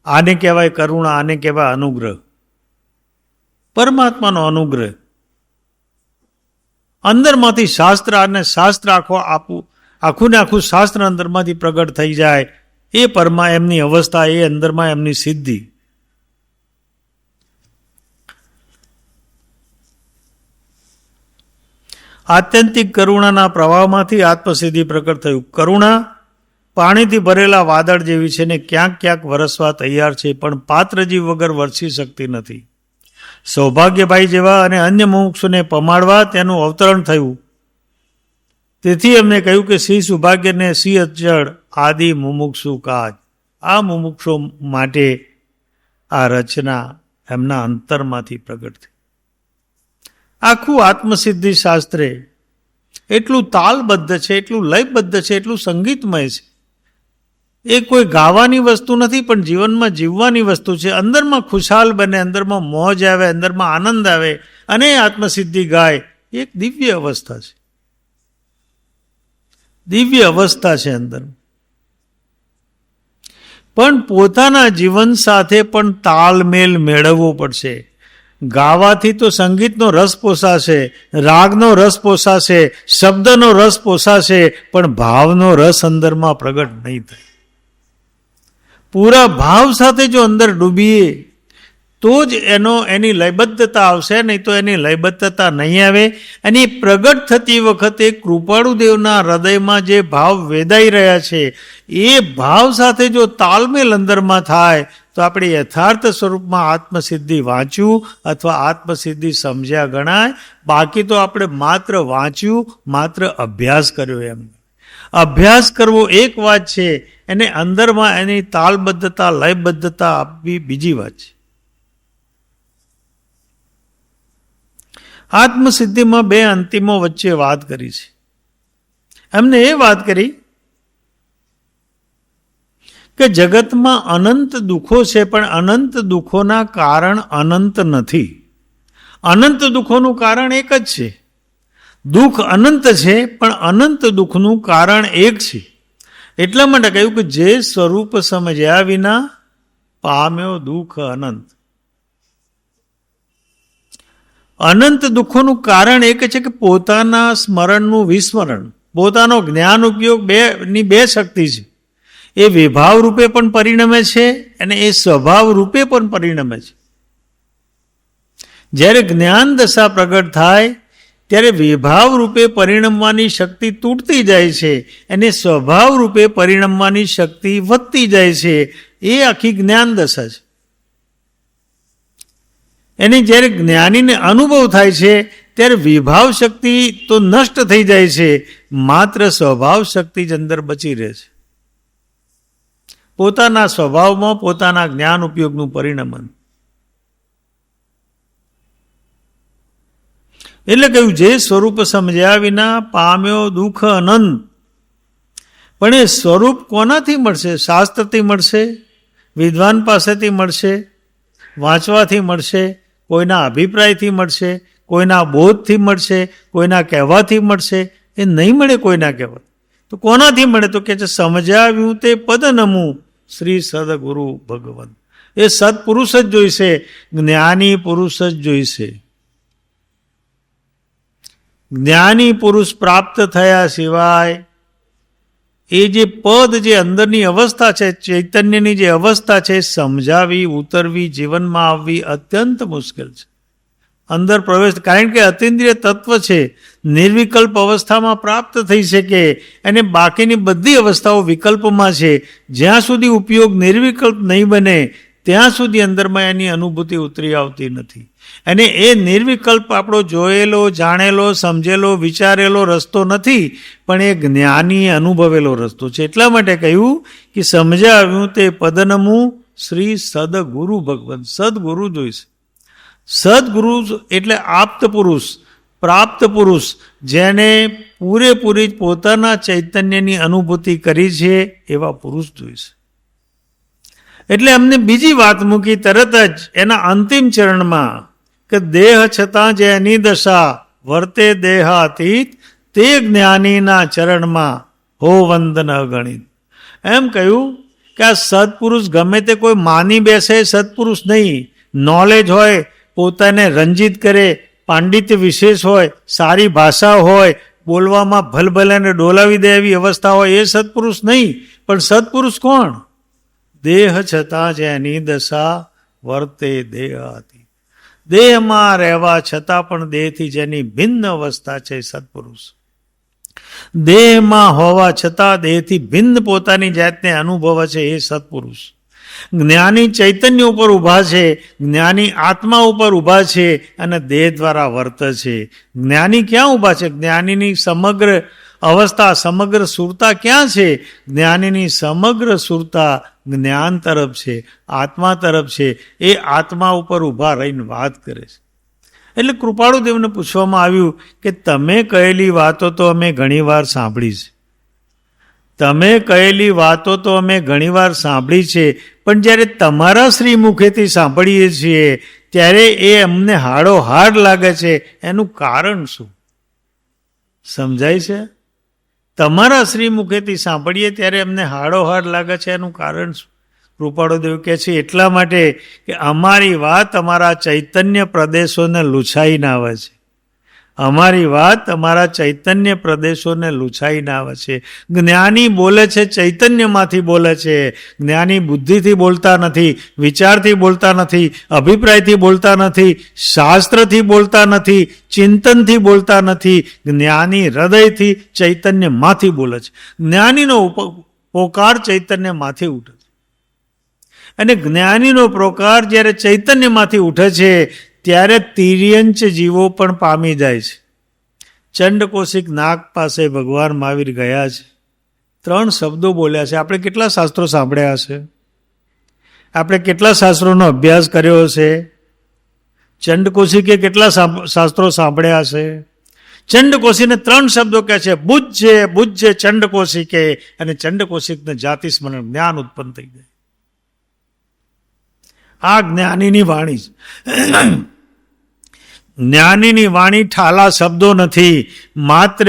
આને કહેવાય કરુણા, આને કહેવાય અનુગ્રહ, પરમાત્માનો અનુગ્રહ. અંદરમાંથી શાસ્ત્ર અને શાસ્ત્ર આખું ને આખું શાસ્ત્ર અંદરમાંથી પ્રગટ થઈ જાય, એ એમની અવસ્થા, એ અંદરમાં એમની સિદ્ધિ. આત્યંતિક કરુણાના પ્રવાહમાંથી આત્મસિદ્ધિ પ્રગટ થયું. કરુણા પાણીથી ભરેલા વાદળ જેવી છે ને ક્યાંક ક્યાંક વરસવા તૈયાર છે, પણ પાત્રજીવ વગર વરસી શકતી નથી. સૌભાગ્યભાઈ જેવા અને અન્ય મુમુક્ષુને પમાડવા તેનું અવતરણ થયું. તેથી એમને કહ્યું કે શ્રી સૌભાગ્યને શ્રી અચળ આદિ મુમુક્ષુ કાજ. આ મુમુક્ષો માટે આ રચના એમના અંતરમાંથી પ્રગટ થઈ. આખું આત્મસિદ્ધિ શાસ્ત્રે એટલું તાલબદ્ધ છે, એટલું લયબદ્ધ છે, એટલું સંગીતમય છે એ કોઈ ગાવાની વસ્તુ નથી, પણ જીવનમાં જીવવાની વસ્તુ છે. અંદરમાં ખુશાલ બને, અંદરમાં મોજ આવે, અંદરમાં આનંદ આવે અને આત્મસિદ્ધિ ગાય. એક દિવ્ય અવસ્થા છે, દિવ્ય અવસ્થા છે અંદર. પણ પોતાના જીવન સાથે પણ તાલમેલ મેળવવો પડશે. ગાવાથી તો સંગીતનો રસ પોસાશે, રાગનો રસ પોસાશે, શબ્દનો રસ પોસાશે, પણ ભાવનો રસ અંદરમાં પ્રગટ નહીં થાય. પૂરા ભાવ સાથે જો અંદર ડૂબીએ તો જ એની લયબદ્ધતા આવશે, નહીં તો એની લયબદ્ધતા નહીં આવે. એની પ્રગટ થતી વખતે કૃપાળુદેવના હૃદયમાં જે ભાવ વેદાઈ રહ્યા છે એ ભાવ સાથે જો તાલમેલ અંદરમાં થાય તો આપણે યથાર્થ સ્વરૂપમાં આત્મસિદ્ધિ વાંચ્યું અથવા આત્મસિદ્ધિ સમજ્યા ગણાય. બાકી તો આપણે માત્ર વાંચ્યું, માત્ર અભ્યાસ કર્યો એમ. અભ્યાસ કરવો એક વાત છે, એને અંદરમાં એની તાલબદ્ધતા લયબદ્ધતા આપવી બીજી વાત છે. આત્મસિદ્ધિમાં બે અંતિમો વચ્ચે વાત કરી છે. એમને એ વાત કરી કે જગતમાં અનંત દુઃખો છે, પણ અનંત દુઃખોના કારણ અનંત નથી. અનંત દુઃખોનું કારણ એક જ છે. દુઃખ અનંત છે, પણ અનંત દુઃખનું કારણ એક છે. એટલા માટે કહ્યું કે જે સ્વરૂપ સમજ્યા વિના પામ્યો દુઃખ અનંત. અનંત દુઃખોનું કારણ એક છે કે પોતાના સ્મરણનું વિસ્મરણ, પોતાનો જ્ઞાન ઉપયોગ ની બે શક્તિ છે. એ વિભાવ રૂપે પણ પરિણમે છે અને એ સ્વભાવ રૂપે પણ પરિણમે છે. જ્યારે જ્ઞાન દશા પ્રગટ થાય ત્યારે વિભાવ રૂપે પરિણમવાની શક્તિ તૂટતી જાય છે અને સ્વભાવ રૂપે પરિણમવાની શક્તિ વધતી જાય છે. એ આખી જ્ઞાન દશા છે. એની જ્યારે જ્ઞાનીને અનુભવ થાય છે ત્યારે વિભાવ શક્તિ તો નષ્ટ થઈ જાય છે, માત્ર સ્વભાવ શક્તિ જ અંદર બચી રહે છે. પોતાના સ્વભાવમાં પોતાના જ્ઞાન ઉપયોગનું પરિણમન. એટલે કહ્યું જે સ્વરૂપ સમજ્યા વિના પામ્યો દુઃખ અનંત. પણ એ સ્વરૂપ કોનાથી મળશે? શાસ્ત્રથી મળશે, વિદ્વાન પાસેથી મળશે, વાંચવાથી મળશે, કોઈના અભિપ્રાયથી મળશે, કોઈના બોધથી મળશે, કોઈના કહેવાથી મળશે? એ નહીં મળે કોઈના કહેવા. તો કોનાથી મળે? તો કે છે સમજાવ્યું તે પદનમું શ્રી સદગુરુ ભગવન. એ સત્પુરુષ જ જોઈશે, જ્ઞાની પુરુષ જ જોઈશે. જ્ઞાની પુરુષ પ્રાપ્ત થયા સિવાય એ જે પદ, જે અંદરની અવસ્થા છે, ચૈતન્યની જે અવસ્થા છે, સમજાવી ઉતરવી, જીવનમાં આવવી અત્યંત મુશ્કેલ છે. અંદર પ્રવેશ, કારણ કે અતિન્દ્રિય તત્વ છે, નિર્વિકલ્પ અવસ્થામાં પ્રાપ્ત થઈ શકે અને બાકીની બધી અવસ્થાઓ વિકલ્પમાં છે. જ્યાં સુધી ઉપયોગ નિર્વિકલ્પ નહીં બને ત્યાં સુધી અંદરમાં એની અનુભૂતિ ઉતરી આવતી નથી. અને એ નિર્વિકલ્પ આપણો જોયેલો, જાણેલો, સમજેલો, વિચારેલો રસ્તો નથી, પણ એ જ્ઞાનીએ અનુભવેલો રસ્તો છે. એટલા માટે કહ્યું કે સમજાવ્યું તે પદનમું શ્રી સદગુરુ ભગવન. સદગુરુ જોઈશે. સદગુરુ એટલે આપ્ત પુરુષ, પ્રાપ્ત પુરુષ, જેને પૂરેપૂરી પોતાના ચૈતન્યની અનુભૂતિ કરી છે એવા પુરુષ જોઈશે. એટલે અમને બીજી વાત મૂકી તરત જ એના અંતિમ ચરણમાં કે દેહ છતાં જેની દશા વર્તે દેહાતીત તે જ્ઞાનીના ચરણમાં હો વંદન અગણિત. એમ કહ્યું કે આ સત્પુરુષ ગમે તે કોઈ માની બેસે સત્પુરુષ નહીં. નોલેજ હોય, પોતાને રંજિત કરે, પાંડિત્ય વિશેષ હોય, સારી ભાષા હોય, બોલવામાં ભલભલાને ડોલાવી દે એવી અવસ્થા હોય, એ સત્પુરુષ નહીં. પણ સત્પુરુષ કોણ? દેહ છતાં જેની દશા વર્તે દેહાતી. દેહમાં રહેવા છતાં પણ દેહથી જેની ભિન્ન અવસ્થા છે સત્પુરુષ. દેહમાં હોવા છતાં દેહથી ભિન્ન પોતાની જાતને અનુભવે છે એ સત્પુરુષ. જ્ઞાની ચૈતન્ય ઉપર ઊભા છે, જ્ઞાની આત્મા ઉપર ઊભા છે અને દેહ દ્વારા વર્તે છે. જ્ઞાની ક્યાં ઊભા છે? જ્ઞાનીની સમગ્ર અવસ્થા, સમગ્ર સુરતા ક્યાં છે? જ્ઞાનીની સમગ્ર સુરતા જ્ઞાન તરફ છે, આત્મા તરફ છે. એ આત્મા ઉપર ઊભા રહીને વાત કરે છે. એટલે કૃપાળુદેવને પૂછવામાં આવ્યું કે તમે કહેલી વાતો તો અમે ઘણી વાર સાંભળી છે, તમે કહેલી વાતો તો અમે ઘણીવાર સાંભળી છે, પણ જ્યારે તમારા શ્રી મુખેથી સાંભળીએ છીએ ત્યારે એ અમને હાડો હાડ લાગે છે. એનું કારણ શું? સમજાય છે? તમારા શ્રી મુખેથી સાંભળીએ ત્યારે અમને હાડો હાડ લાગે છે, એનું કારણ શું? કૃપાળુદેવ કહે છે એટલા માટે કે અમારી વાત અમારા ચૈતન્ય પ્રદેશોને લૂછાઈને આવે છે. અમારી વાત અમારા ચૈતન્ય પ્રદેશોને લૂછાઈને આવે છે. જ્ઞાની બોલે છે ચૈતન્યમાંથી બોલે છે. જ્ઞાની બુદ્ધિથી બોલતા નથી, વિચારથી બોલતા નથી, અભિપ્રાયથી બોલતા નથી, શાસ્ત્રથી બોલતા નથી, ચિંતનથી બોલતા નથી. જ્ઞાની હૃદયથી ચૈતન્યમાંથી બોલે છે. જ્ઞાનીનો પોકાર ચૈતન્યમાંથી ઉઠે છે. અને જ્ઞાનીનો પ્રોકાર જ્યારે ચૈતન્યમાંથી ઉઠે છે ત્યારે તિર્યંચ જીવો પણ પામી જાય છે. ચંડકોશિક નાગ પાસે ભગવાન મહાવીર ગયા છે. 3 શબ્દો બોલ્યા છે. આપણે કેટલા શાસ્ત્રો સાંભળ્યા હશે? આપણે કેટલા શાસ્ત્રોનો અભ્યાસ કર્યો હશે? ચંડકોશિકે કેટલા શાસ્ત્રો સાંભળ્યા હશે? ચંડકોશિકને 3 શબ્દો કહે છે, બુજ્જે બુજ્જે ચંડકોશિકે, અને ચંડકોશિકને જાતિ સ્મરણ જ્ઞાન ઉત્પન્ન થઈ જાય. આ જ્ઞાનીની વાણી છે. જ્ઞાનીની વાણી ઠાલા શબ્દો નથી, માત્ર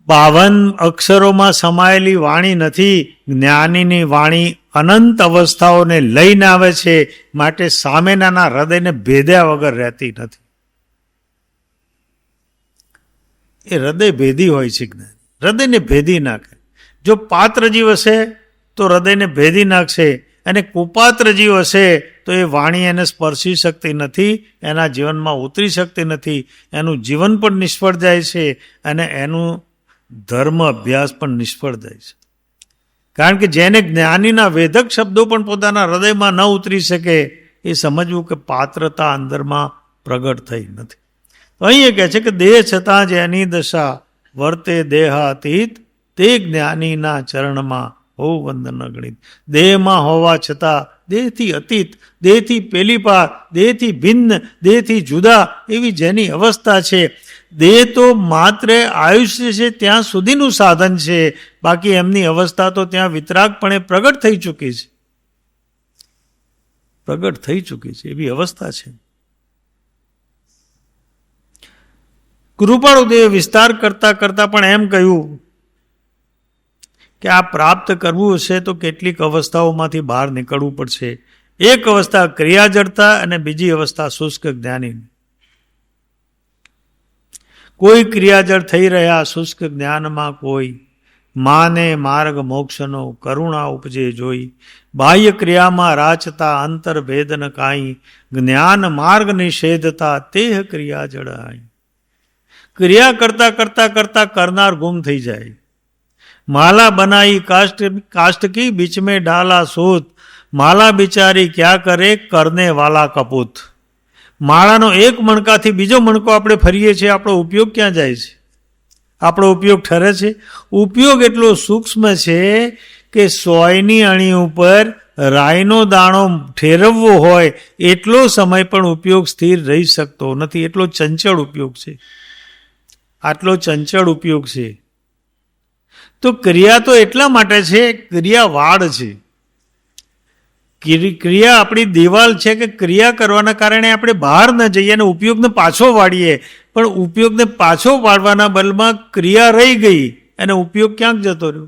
52 અક્ષરોમાં સમાયેલી વાણી નથી. જ્ઞાનીની વાણી અનંત અવસ્થાઓને લઈને આવે છે, માટે સામેનાના હૃદયને ભેદ્યા વગર રહેતી નથી. એ હૃદય ભેદી હોય છે. જ્ઞાન હૃદયને ભેદી નાખે. જો પાત્ર જીવ હશે તો હૃદયને ભેદી નાખશે, અને કુપાત્ર જીવ હશે તો એ વાણી એને સ્પર્શી શકતી નથી, એના જીવનમાં ઉતરી શકતી નથી. એનું જીવન પણ નિષ્ફળ જાય છે, અને એનું ધર્મ અભ્યાસ પણ નિષ્ફળ જાય છે. કારણ કે જેને જ્ઞાનીના વેદક શબ્દો પણ પોતાના હૃદયમાં ન ઉતરી શકે, એ સમજવું કે પાત્રતા અંદરમાં પ્રગટ થઈ નથી. તો અહીં કહે છે કે દેહ છતાં જેની દશા વર્તે દેહાતીત, તે જ્ઞાનીના ચરણમાં હો વંદન ગણિત. દેહમાં હોવા છતાં દેહથી અતીત, દેહથી પેલી પાર, દેહથી ભિન્ન, દેહથી જુદા એવી જેની અવસ્થા છે. દેહ તો માત્ર આયુષ્ય છે ત્યાં સુધીનું સાધન છે, બાકી એમની અવસ્થા તો ત્યાં વિતરાગપણે પ્રગટ થઈ ચૂકી છે. પ્રગટ થઈ ચૂકી છે એવી અવસ્થા છે. કૃપાળુદેવે વિસ્તાર કરતા કરતા પણ એમ કહ્યું કે આ પ્રાપ્ત કરવું હશે તો કેટલીક અવસ્થાઓમાંથી બહાર નીકળવું પડશે. એક અવસ્થા ક્રિયાજડતા અને બીજી અવસ્થા શુષ્ક જ્ઞાની. કોઈ ક્રિયાજળ થઈ રહ્યા શુષ્ક જ્ઞાનમાં કોઈ માને માર્ગ મોક્ષનો કરુણા ઉપજે જોઈ. બાહ્ય ક્રિયામાં રાચતા અંતર ભેદન કાંઈ, જ્ઞાન માર્ગ નિષેધતા તેહ ક્રિયાજળ આઈ. ક્રિયા કરતા કરતા કરતા કરનાર ગુમ થઈ જાય. માલા બનાઈ કાષ્ટ કી બીચ में डाला सूत, માલા બિચારી ક્યાં કરે કરને વાલા કપૂત. માળાનો એક મણકાથી બીજો મણકો આપણે ફરીએ છીએ, આપણો ઉપયોગ ક્યાં જાય છે? આપણો ઉપયોગ ઠરે છે? ઉપયોગ એટલો સૂક્ષ્મ છે કે સોયની અણી ઉપર રાઈનો દાણો ઠેરવવો હોય એટલો સમય પણ ઉપયોગ સ્થિર રહી શકતો નથી. એટલો ચંચળ ઉપયોગ છે. આટલો ચંચળ ઉપયોગ છે. તો ક્રિયા તો એટલા માટે છે, ક્રિયા વાડ છે. ક્રિયા આપણી દિવાલ છે કે ક્રિયા કરવાના કારણે આપણે બહાર ન જઈએ અને ઉપયોગને પાછો વાળીએ, પણ ઉપયોગને પાછો વાળવાના બદલામાં ક્રિયા રહી ગઈ અને ઉપયોગ ક્યાંક જતો રહ્યો.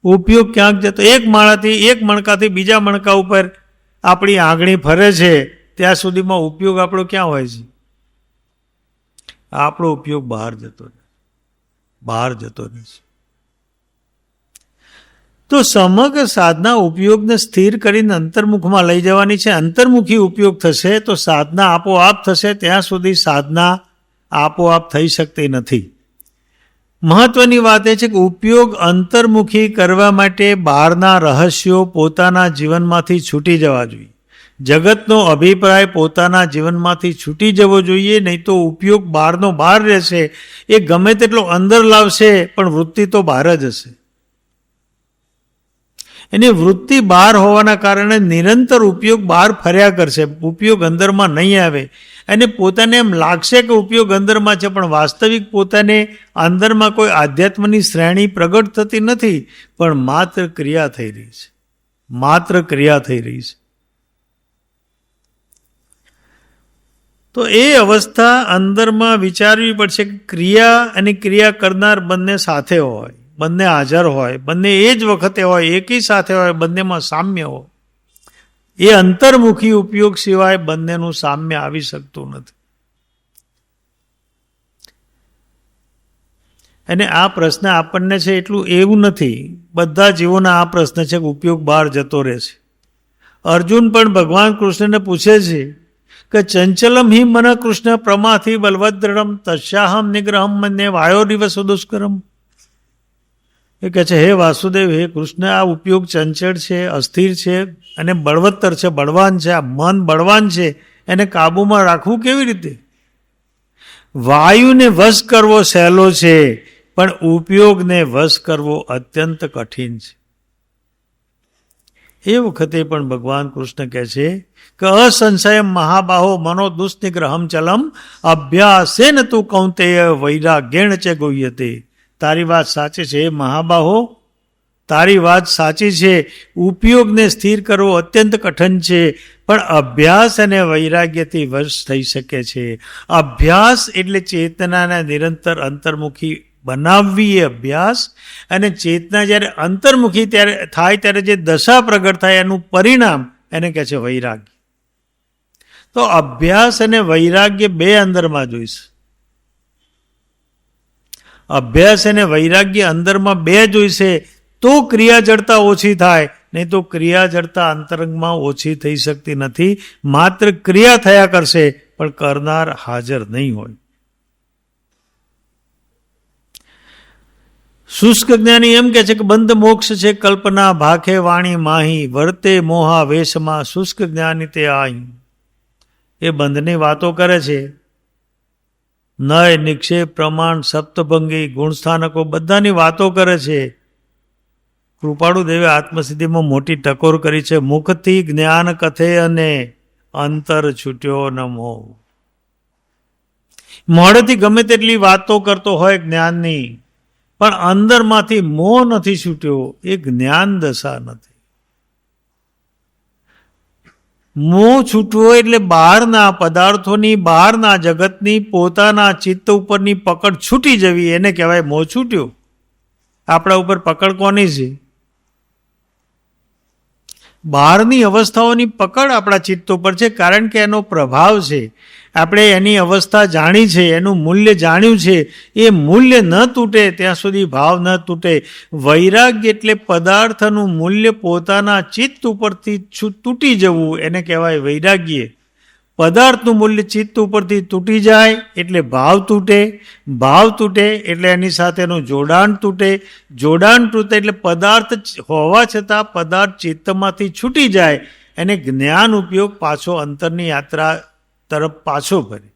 ઉપયોગ ક્યાંક જતો. એક મણકાથી બીજા મણકા ઉપર આપણી આંગળી ફરે છે ત્યાં સુધીમાં ઉપયોગ આપણો ક્યાં હોય છે? આપણો ઉપયોગ બહાર જતો રહે. બહાર જતો રહેશે. તો સમગ્ર સાધના ઉપયોગને સ્થિર કરીને અંતર્મુખમાં લઈ જવાની છે. અંતર્મુખી ઉપયોગ થશે તો સાધના આપોઆપ થશે. ત્યાં સુધી સાધના આપોઆપ થઈ શકતી નથી. મહત્વની વાત એ છે કે ઉપયોગ અંતર્મુખી કરવા માટે બહારના રહસ્યો પોતાના જીવનમાંથી છૂટી જવા જોઈએ. જગતનો અભિપ્રાય પોતાના જીવનમાંથી છૂટી જવો જોઈએ, નહીં તો ઉપયોગ બહારનો બહાર રહેશે. એ ગમે તેટલો અંદર લાવશે પણ વૃત્તિ તો બહાર જ હશે. એની વૃત્તિ બહાર હોવાના કારણે નિરંતર ઉપયોગ બહાર ફર્યા કરશે, ઉપયોગ અંદરમાં નહીં આવે. અને પોતાને એમ લાગશે કે ઉપયોગ અંદરમાં છે, પણ વાસ્તવિક પોતાને અંદરમાં કોઈ આધ્યાત્મની શ્રેણી પ્રગટ થતી નથી, પણ માત્ર ક્રિયા થઈ રહી છે, માત્ર ક્રિયા થઈ રહી છે. તો એ અવસ્થા અંદરમાં વિચારવી પડશે કે ક્રિયા અને ક્રિયા કરનાર બંને સાથે હોય, બંને હાજર હોય, બંને એ જ વખતે હોય, એકી સાથે હોય, બંનેમાં સામ્ય હોય. એ અંતર્મુખી ઉપયોગ સિવાય બંનેનું સામ્ય આવી શકતું નથી. અને આ પ્રશ્ન આપણને છે એટલું એવું નથી, બધા જીવોના આ પ્રશ્ન છે કે ઉપયોગ બહાર જતો રહે છે. અર્જુન પણ ભગવાન કૃષ્ણને પૂછે છે કે ચંચલમ હિ મન કૃષ્ણ પ્રમાથી બલવદ્રમ તસ્યાહમ નિગ્રહમ મને વાયોરિવ સુદુષ્કરમ. એ કહે છે, હે વાસુદેવ, હે કૃષ્ણ, આ ઉપયોગ ચંચળ છે, અસ્થિર છે અને બળવત્તર છે, બળવાન છે. આ મન બળવાન છે, એને કાબૂમાં રાખવું કેવી રીતે? વાયુને વશ કરવો સહેલો છે, પણ ઉપયોગને વશ કરવો અત્યંત કઠિન છે. એ વખતે પણ ભગવાન કૃષ્ણ કહે છે કે અસંશયમ મહાબાહો મનો દુષ્નિગ્રહમ ચલમ અભ્યાસેન તું કૌંતેય વૈરાગ્યેણ ચ ગુહ્યતે. તારી વાત સાચી છે મહાબાહો, તારી વાત સાચી છે. ઉપયોગને સ્થિર કરવો અત્યંત કઠિન છે, પણ અભ્યાસ અને વૈરાગ્યથી વશ થઈ શકે છે. અભ્યાસ એટલે ચેતનાને નિરંતર અંતર્મુખી બનાવવી, એ અભ્યાસ. અને ચેતના જ્યારે અંતર્મુખી ત્યારે થાય ત્યારે જે દશા પ્રગટ થાય એનું પરિણામ એને કહે છે વૈરાગ્ય. તો અભ્યાસ અને વૈરાગ્ય બે અંદરમાં જોઈશે. અભ્યાસ અને વૈરાગ્ય અંદરમાં બે જોઈશે તો ક્રિયા જડતા ઓછી થાય, નહીં તો ક્રિયા જડતા અંતરંગમાં ઓછી થઈ શકતી નથી. માત્ર ક્રિયા થયા કરશે, પણ કરનાર હાજર નહીં હોય. શુષ્ક જ્ઞાની એમ કે છે કે બંધ મોક્ષ છે કલ્પના, ભાખે વાણી માહી, વર્તે મોહા વેશમાં શુષ્ક જ્ઞાની તે આહી. એ બંધની વાતો કરે છે. નય, નિક્ષેપ, પ્રમાણ, સપ્તભંગી, ગુણસ્થાનકો બધાની વાતો કરે છે. કૃપાળુ દેવે આત્મસિદ્ધિમાં મોટી ટકોર કરી છે. મુખથી જ્ઞાન કથે અને અંતર છૂટ્યો ન મોહ. મોઢેથી ગમે તેટલી વાતો કરતો હોય જ્ઞાનની, પણ અંદરમાંથી મોહ નથી છૂટ્યો, એ જ્ઞાન દશા નથી. મોહ છૂટવો એટલે બહારના પદાર્થોની, બહારના જગતની પોતાના ચિત્ત ઉપરની પકડ છૂટી જવી, એને કહેવાય મોહ છૂટ્યો. આપણા ઉપર પકડ કોની છે? બહારની અવસ્થાઓની પકડ આપણા ચિત્ત ઉપર છે, કારણ કે એનો પ્રભાવ છે. આપણે એની અવસ્થા જાણી છે, એનું મૂલ્ય જાણ્યું છે. એ મૂલ્ય ન તૂટે ત્યાં સુધી ભાવ ન તૂટે. વૈરાગ્ય એટલે પદાર્થનું મૂલ્ય પોતાના ચિત્ત ઉપરથી તૂટી જવું, એને કહેવાય વૈરાગ્ય. પદાર્થનું મૂલ્ય ચિત્ત ઉપરથી તૂટી જાય એટલે ભાવ તૂટે, ભાવ તૂટે એટલે એની સાથેનું જોડાણ તૂટે, જોડાણ તૂટે એટલે પદાર્થ હોવા છતાં પદાર્થ ચિત્તમાંથી છૂટી જાય, એને જ્ઞાન ઉપયોગ પાછો અંતરની યાત્રા તરફ પાછો ફરે.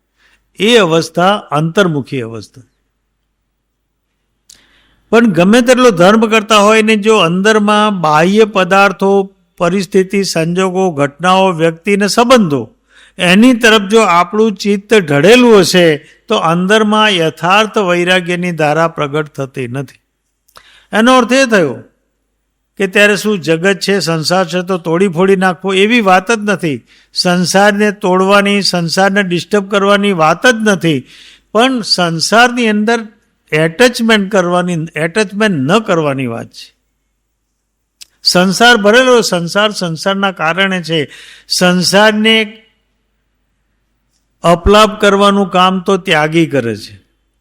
એ અવસ્થા અંતર્મુખી અવસ્થા. પણ ગમે તેટલો ધર્મ કરતા હોય ને જો અંદરમાં બાહ્ય પદાર્થો, પરિસ્થિતિ, સંજોગો, ઘટનાઓ, વ્યક્તિ ને સંબંધો એની તરફ જો આપણું ચિત્ત ઢળેલું હશે તો અંદરમાં યથાર્થ વૈરાગ્યની ધારા પ્રગટ થતી નથી. એનો અર્થ એ થયો કે ત્યારે શું જગત છે, સંસાર છે તો તોડી ફોડી નાખવો, એવી વાત જ નથી. સંસારને તોડવાની, સંસારને ડિસ્ટર્બ કરવાની વાત જ નથી. પણ સંસારની અંદર એટેચમેન્ટ ન કરવાની વાત છે. સંસાર ભરેલો, સંસાર સંસારના કારણે છે. સંસારને અપલાપ કરવાનું કામ તો ત્યાગી કરે છે,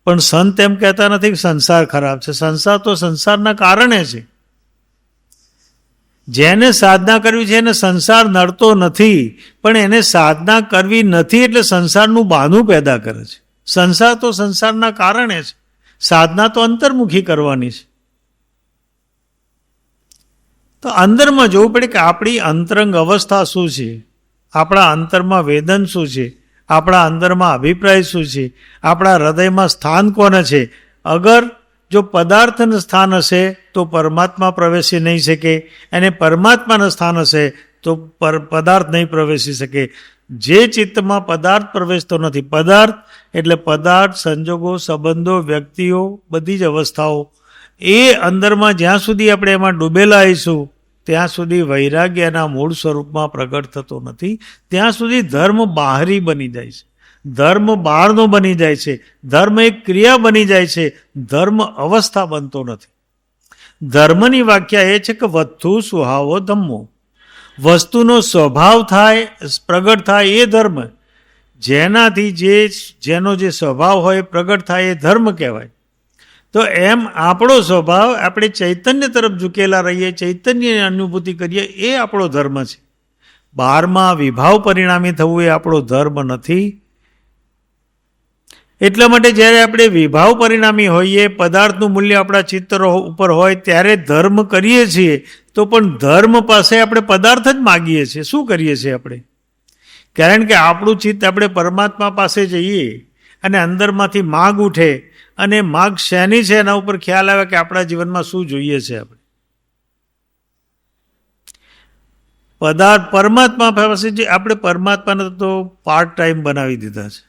પણ સંત એમ કહેતા નથી કે સંસાર ખરાબ છે. સંસાર તો સંસારના કારણે છે. જેને સાધના કરવી છે એને સંસાર નડતો નથી, પણ એને સાધના કરવી નથી એટલે સંસારનું બહાનું પેદા કરે છે. સંસાર તો સંસારના કારણે છે, સાધના તો અંતર્મુખી કરવાની છે. તો અંદરમાં જોવું પડે કે આપણી અંતરંગ અવસ્થા શું છે, આપણા અંતરમાં વેદન શું છે, આપણા અંદરમાં અભિપ્રાય શું છે, આપણા હૃદયમાં સ્થાન કોને છે. અગર જો પદાર્થનું સ્થાન હશે તો પરમાત્મા પ્રવેશી નહીં શકે, અને પરમાત્માનું સ્થાન હશે તો પદાર્થ નહીં પ્રવેશી શકે. જે ચિત્તમાં પદાર્થ પ્રવેશતો નથી, પદાર્થ એટલે પદાર્થ, સંજોગો, સંબંધો, વ્યક્તિઓ, બધી જ અવસ્થાઓ, એ અંદરમાં જ્યાં સુધી આપણે એમાં ડૂબેલા આવીશું ત્યાં સુધી વૈરાગ્ય એના મૂળ સ્વરૂપમાં પ્રગટ થતો નથી. ત્યાં સુધી ધર્મ બહારી બની જાય છે, ધર્મ બહારનો બની જાય છે, ધર્મ એક ક્રિયા બની જાય છે, ધર્મ અવસ્થા બનતો નથી. ધર્મની વ્યાખ્યા એ છે કે વસ્તુ સુહાવો ધમ્મો, વસ્તુનો સ્વભાવ થાય, પ્રગટ થાય એ ધર્મ. જેનાથી જેનો જે સ્વભાવ હોય પ્રગટ થાય એ ધર્મ કહેવાય. તો એમ આપણો સ્વભાવ, આપણે ચૈતન્ય તરફ ઝૂકેલા રહીએ, ચૈતન્યની અનુભૂતિ કરીએ, એ આપણો ધર્મ છે. બહારમાં વિભાવ પરિણામી થવું એ આપણો ધર્મ નથી. એટલા માટે જ્યારે આપણે વિભાવ પરિણામી હોઈએ, પદાર્થનું મૂલ્ય આપણા ચિત્ત ઉપર હોય, ત્યારે ધર્મ કરીએ છીએ. તો પણ ધર્મ પાસે આપણે પદાર્થ જ માગીએ છીએ. શું કરીએ છીએ આપણે? કારણ કે આપણું ચિત્ત આપણે પરમાત્મા પાસે જઈએ અને અંદરમાંથી માગ ઉઠે, અને માગ શેની છે એના ઉપર ખ્યાલ આવે કે આપણા જીવનમાં શું જોઈએ છે. આપણે પરમાત્મા પાસે જે આપણે પરમાત્માને તો પાર્ટ ટાઈમ બનાવી દીધા છે,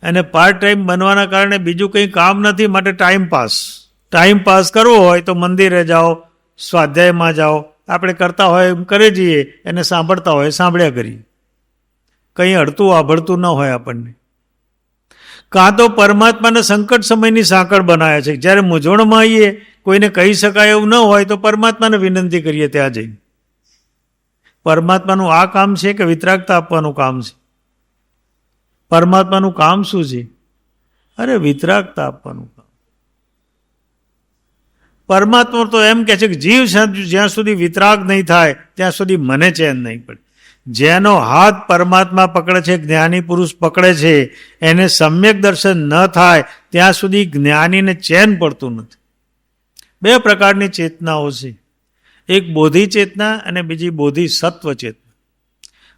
અને પાર્ટ ટાઈમ બનવાના કારણે બીજું કંઈ કામ નથી. માટે ટાઈમ પાસ કરવો હોય તો મંદિરે જાઓ, સ્વાધ્યાયમાં જાઓ, આપણે કરતા હોય એમ કરે જઈએ, એને સાંભળતા હોય સાંભળ્યા કરીએ, કંઈ અડતું આભળતું ન હોય આપણને. કાં તો પરમાત્માને સંકટ સમયની સાંકળ બનાવે છે. જ્યારે મૂંઝવણમાં આવીએ, કોઈને કહી શકાય એવું ન હોય તો પરમાત્માને વિનંતી કરીએ ત્યાં જઈને. પરમાત્માનું આ કામ છે કે વિતરાગતા આપવાનું કામ છે? પરમાત્માનું કામ શું છે? અરે વિતરાગતા આપવાનું કામ. પરમાત્મા તો એમ કહે છે કે જીવ જ્યાં સુધી વિતરાગ નહીં થાય ત્યાં સુધી મને ચેન નહીં પડે. જેનો હાથ પરમાત્મા પકડે છે, જ્ઞાની પુરુષ પકડે છે, એને સમ્યક દર્શન ન થાય ત્યાં સુધી જ્ઞાનીને ચેન પડતું નથી. બે પ્રકારની ચેતનાઓ છે, એક બોધિ ચેતના અને બીજી બોધિસત્વ ચેતના.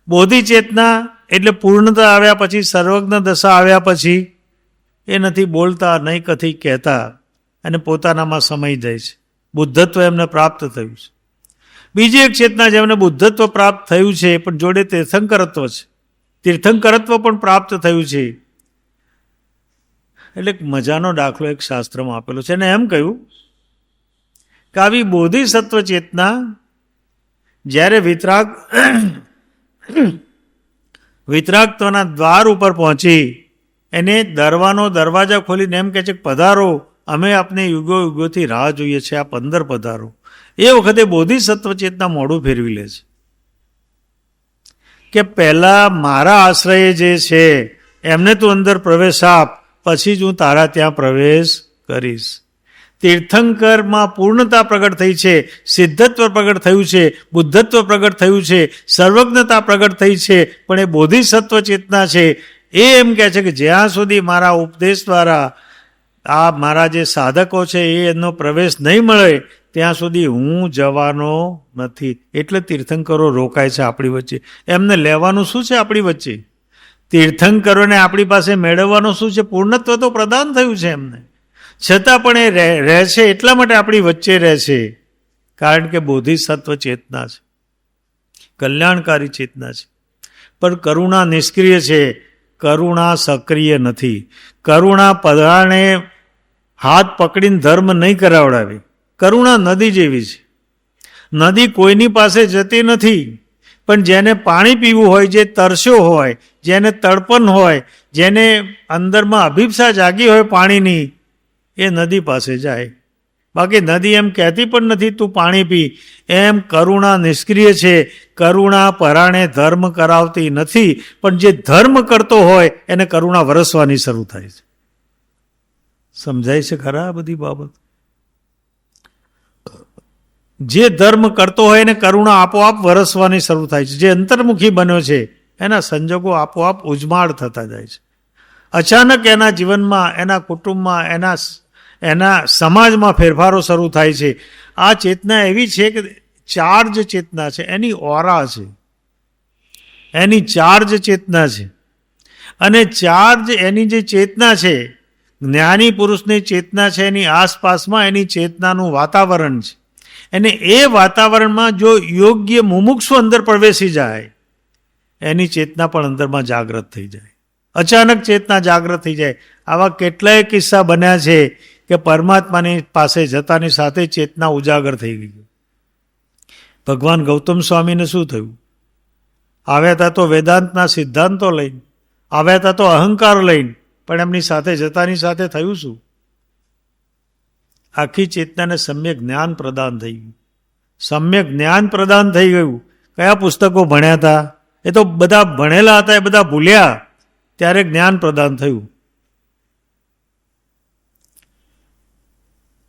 બોધિ ચેતના એટલે પૂર્ણતા આવ્યા પછી, સર્વજ્ઞ દશા આવ્યા પછી એ નથી બોલતા, નહીં કથી કહેતા, અને પોતાનામાં સમાઈ જાય છે. બુદ્ધત્વ એમને પ્રાપ્ત થયું છે. બીજી એક ચેતના જેમને બુદ્ધત્વ પ્રાપ્ત થયું છે પણ જોડે તીર્થંકરત્વ છે, તીર્થંકરત્વ પણ પ્રાપ્ત થયું છે. એટલે મજાનો દાખલો એક શાસ્ત્રમાં આપેલો છે, અને એમ કહ્યું કે આવી બોધિસત્વ ચેતના જ્યારે વિતરાગત્વના દ્વાર ઉપર પહોંચી, એને દરવાજા ખોલીને એમ કહે છે કે પધારો, અમે આપને યુગોથી રાહ જોઈએ છે, આપ અંદર પધારો. એ વખતે બોધિસત્વ ચેતના મોઢું ફેરવી લે છે કે પહેલા મારા આશ્રયે જે છે એમને તું અંદર પ્રવેશ આપ, પછી જ હું તારા ત્યાં પ્રવેશ કરીશ. તીર્થંકરમાં પૂર્ણતા પ્રગટ થઈ છે, સિદ્ધત્વ પ્રગટ થયું છે, બુદ્ધત્વ પ્રગટ થયું છે, સર્વજ્ઞતા પ્રગટ થઈ છે, પણ એ બોધિસત્વ ચેતના છે એ એમ કહે છે કે જ્યાં સુધી મારા ઉપદેશ દ્વારા આ મારા જે સાધકો છે એનો પ્રવેશ નહીં મળે ત્યાં સુધી હું જવાનો નથી. એટલે તીર્થંકરો રોકાય છે આપણી વચ્ચે. એમને લેવાનું શું છે આપણી વચ્ચે? તીર્થંકરોને આપણી પાસે મેળવવાનું શું છે? પૂર્ણત્વ તો પ્રદાન થયું છે એમને, છતાં પણ એ રહે છે એટલા માટે આપણી વચ્ચે રહે છે, કારણ કે બોધિસત્વ ચેતના છે, કલ્યાણકારી ચેતના છે. પણ કરુણા નિષ્ક્રિય છે, કરુણા સક્રિય નથી. કરુણા પધારણે હાથ પકડીને ધર્મ નહીં કરાવડાવે. કરુણા નદી જેવી છે. નદી કોઈની પાસે જતી નથી, પણ જેને પાણી પીવું હોય, જે તરસ્યો હોય, જેને તડપણ હોય, જેને અંદરમાં અભિપ્સા જાગી હોય પાણીની, એ નદી પાસે જાય. બાકી નદી એમ કહેતી પણ નથી તું પાણી પી. એમ કરુણા નિષ્ક્રિય છે, કરુણા પરાણે ધર્મ કરાવતી નથી, પણ જે ધર્મ કરતો હોય એને કરુણા વરસવાની શરૂ થાય છે. સમજાય છે ખરા આ બધી બાબત? જે ધર્મ કરતો હોય એને કરુણા આપોઆપ વરસવાની શરૂ થાય છે. જે અંતર્મુખી બન્યો છે એના સંજોગો આપોઆપ ઉજમાળ થતા જાય છે. અચાનક એના જીવનમાં, એના કુટુંબમાં, એના સમાજમાં ફેરફારો શરૂ થાય છે. આ ચેતના એવી છે કે ચાર્જ ચેતના છે, એની ઓરા છે, એની ચાર્જ ચેતના છે. અને ચાર્જ એની જે ચેતના છે, જ્ઞાની પુરુષની ચેતના છે એની આસપાસમાં એની ચેતનાનું વાતાવરણ છે, અને એ વાતાવરણમાં જો યોગ્ય મુમુક્ષુ અંદર પ્રવેશી જાય, એની ચેતના પણ અંદરમાં જાગૃત થઈ જાય, અચાનક ચેતના જાગૃત થઈ જાય. આવા કેટલાય કિસ્સા બન્યા છે કે પરમાત્માની પાસે જતાની સાથે ચેતના ઉજાગર થઈ ગઈ. ભગવાન ગૌતમ સ્વામીને શું થયું? આવ્યા હતા તો વેદાંતના સિદ્ધાંતો લઈને, આવ્યા હતા તો અહંકાર લઈને, પણ એમની સાથે જતાની સાથે થયું શું? આખી ચેતનાને સમ્યક જ્ઞાન પ્રદાન થઈ ગયું. સમ્યક જ્ઞાન પ્રદાન થઈ ગયું. કયા પુસ્તકો ભણ્યા હતા એ તો બધા ભણેલા હતા, એ બધા ભૂલ્યા, ત્યારે જ્ઞાન પ્રદાન થયું.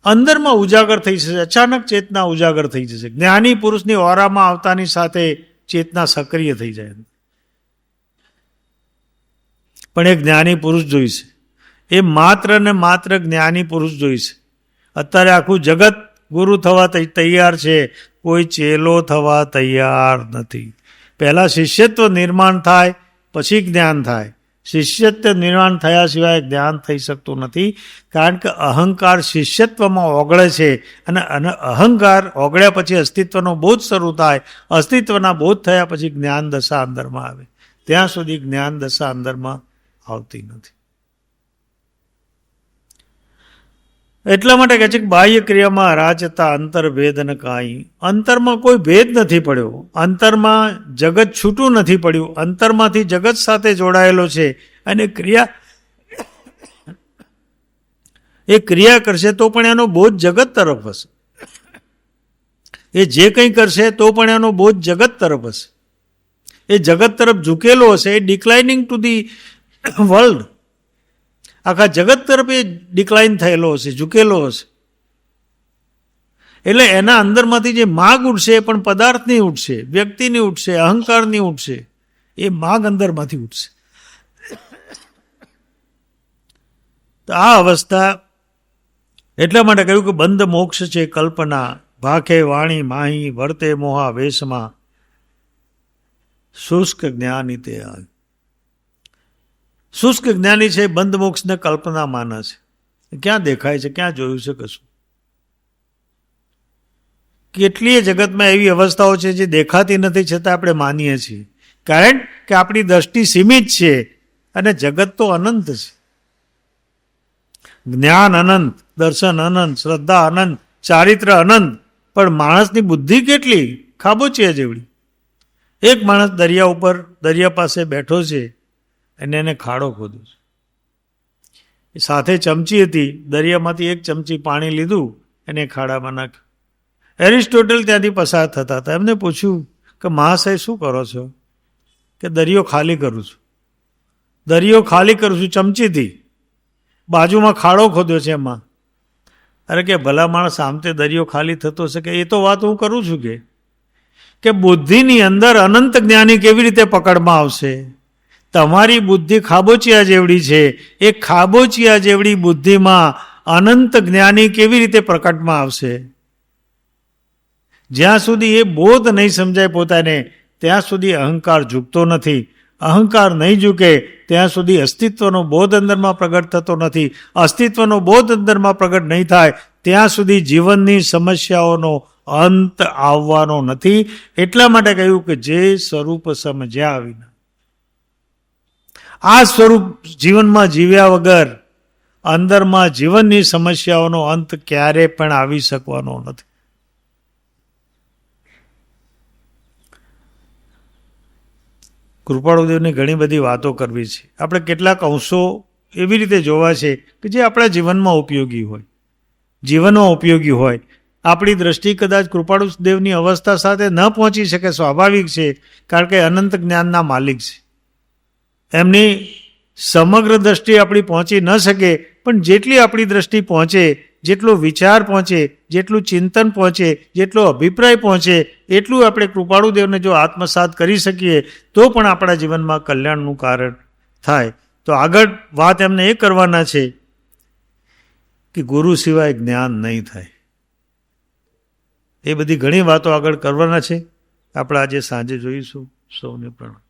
અંદરમાં ઉજાગર થઈ જશે, અચાનક ચેતના ઉજાગર થઈ જશે. જ્ઞાની પુરુષની ઓરામાં આવતાની સાથે ચેતના સક્રિય થઈ જાય. પણ એક જ્ઞાની પુરુષ જોઈશે, એ માત્ર ને માત્ર જ્ઞાની પુરુષ જોઈશે. અત્યારે આખું જગત ગુરુ થવા તૈયાર છે, કોઈ ચેલો થવા તૈયાર નથી. પહેલાં શિષ્યત્વ નિર્માણ થાય, પછી જ્ઞાન થાય. શિષ્યત્વ નિર્માણ થયા સિવાય જ્ઞાન થઈ શકતું નથી, કારણ કે અહંકાર શિષ્યત્વમાં ઓગળે છે, અને અહંકાર ઓગળ્યા પછી અસ્તિત્વનો બોધ શરૂ થાય. અસ્તિત્વના બોધ થયા પછી જ્ઞાન દશા અંદરમાં આવે. ત્યાં સુધી જ્ઞાન દશા અંદરમાં આવતી નથી. એટલા માટે કહે છે કે બાહ્ય ક્રિયામાં રાચતા અંતર્ભેદ ન કાંઈ. અંતરમાં કોઈ ભેદ નથી પડ્યો, અંતરમાં જગત છૂટું નથી પડ્યું, અંતરમાંથી જગત સાથે જોડાયેલો છે. અને એ ક્રિયા કરશે તો પણ એનો બોધ જગત તરફ હશે. એ જે કંઈ કરશે તો પણ એનો બોધ જગત તરફ હશે. એ જગત તરફ ઝૂકેલો હશે. એ ડિક્લાઇનિંગ ટુ ધી વર્લ્ડ, આખા જગત તરફ એ ડિક્લાઇન થયેલો હશે, ઝૂકેલો હશે. એટલે એના અંદરમાંથી જે માગ ઉઠશે એ પણ પદાર્થની ઉઠશે, વ્યક્તિની ઉઠશે, અહંકારની ઉઠશે. એ માગ અંદરમાંથી ઉઠશે. તો આ અવસ્થા એટલા માટે કહ્યું કે બંધ મોક્ષ છે કલ્પના, ભાખે વાણી માહી વર્તે મોહા વેશમાં, શુષ્ક જ્ઞાની તે આ. શુષ્ક જ્ઞાની છે, બંધ મોક્ષને કલ્પના માને છે. ક્યાં દેખાય છે, ક્યાં જોયું છે કશું? કેટલીય જગતમાં એવી અવસ્થાઓ છે જે દેખાતી નથી, છતાં આપણે માનીએ છીએ, કારણ કે આપણી દ્રષ્ટિ સીમિત છે અને જગત તો અનંત છે. જ્ઞાન અનંત, દર્શન અનંત, શ્રદ્ધા અનંત, ચારિત્ર અનંત, પણ માણસની બુદ્ધિ કેટલી? ખાબોચિયા જેવડી. એક માણસ દરિયા ઉપર, દરિયા પાસે બેઠો છે અને એને ખાડો ખોદ્યો છે. સાથે ચમચી હતી, દરિયામાંથી એક ચમચી પાણી લીધું અને ખાડામાં નાખ્યું. એરિસ્ટોટલ ત્યાંથી પસાર થતા હતા. એમને પૂછ્યું કે મહાશય શું કરો છો? કે દરિયો ખાલી કરું છું. દરિયો ખાલી કરું છું ચમચીથી, બાજુમાં ખાડો ખોદ્યો છે એમાં. અરે કે ભલા માણસ, આમ તે દરિયો ખાલી થતો હશે? કે એ તો વાત હું કરું છું કે બુદ્ધિની અંદર અનંત જ્ઞાની કેવી રીતે પકડમાં આવશે? તમારી બુદ્ધિ ખાબોચિયા જેવડી છે. એ ખાબોચિયા જેવડી બુદ્ધિમાં અનંત જ્ઞાની કેવી રીતે પ્રકટમાં આવશે? જ્યાં સુધી એ બોધ નહીં સમજાય પોતાને, ત્યાં સુધી અહંકાર ઝૂકતો નથી. અહંકાર નહીં ઝૂકે ત્યાં સુધી અસ્તિત્વનો બોધ અંદરમાં પ્રગટ થતો નથી. અસ્તિત્વનો બોધ અંદરમાં પ્રગટ નહીં થાય ત્યાં સુધી જીવનની સમસ્યાઓનો અંત આવવાનો નથી. એટલા માટે કહ્યું કે જે સ્વરૂપ સમજ્યા વિના, આ સ્વરૂપ જીવનમાં જીવ્યા વગર અંદરમાં જીવનની સમસ્યાઓનો અંત ક્યારે પણ આવી શકવાનો નથી. કૃપાળુદેવની ઘણી બધી વાતો કરવી છે. આપણે કેટલાક અંશો એવી રીતે જોવા છે કે જે આપણા જીવનમાં ઉપયોગી હોય, જીવનમાં ઉપયોગી હોય. આપણી દ્રષ્ટિ કદાચ કૃપાળુદેવની અવસ્થા સાથે ન પહોંચી શકે, સ્વાભાવિક છે, કારણ કે અનંત જ્ઞાનના માલિક છે. એમની સમગ્ર દ્રષ્ટિ આપણી પહોંચી ન શકે, પણ જેટલી આપણી દ્રષ્ટિ પહોંચે, જેટલો વિચાર પહોંચે, જેટલું ચિંતન પહોંચે, જેટલો અભિપ્રાય પહોંચે, એટલું આપણે કૃપાળુદેવને જો આત્મસાત કરી શકીએ તો પણ આપણા જીવનમાં કલ્યાણનું કારણ થાય. તો આગળ વાત એમને એ કરવાના છે કે ગુરુ સિવાય જ્ઞાન નહીં થાય. એ બધી ઘણી વાતો આગળ કરવાના છે. આપણે આજે સાંજે જોઈશું. સૌને પ્રણામ.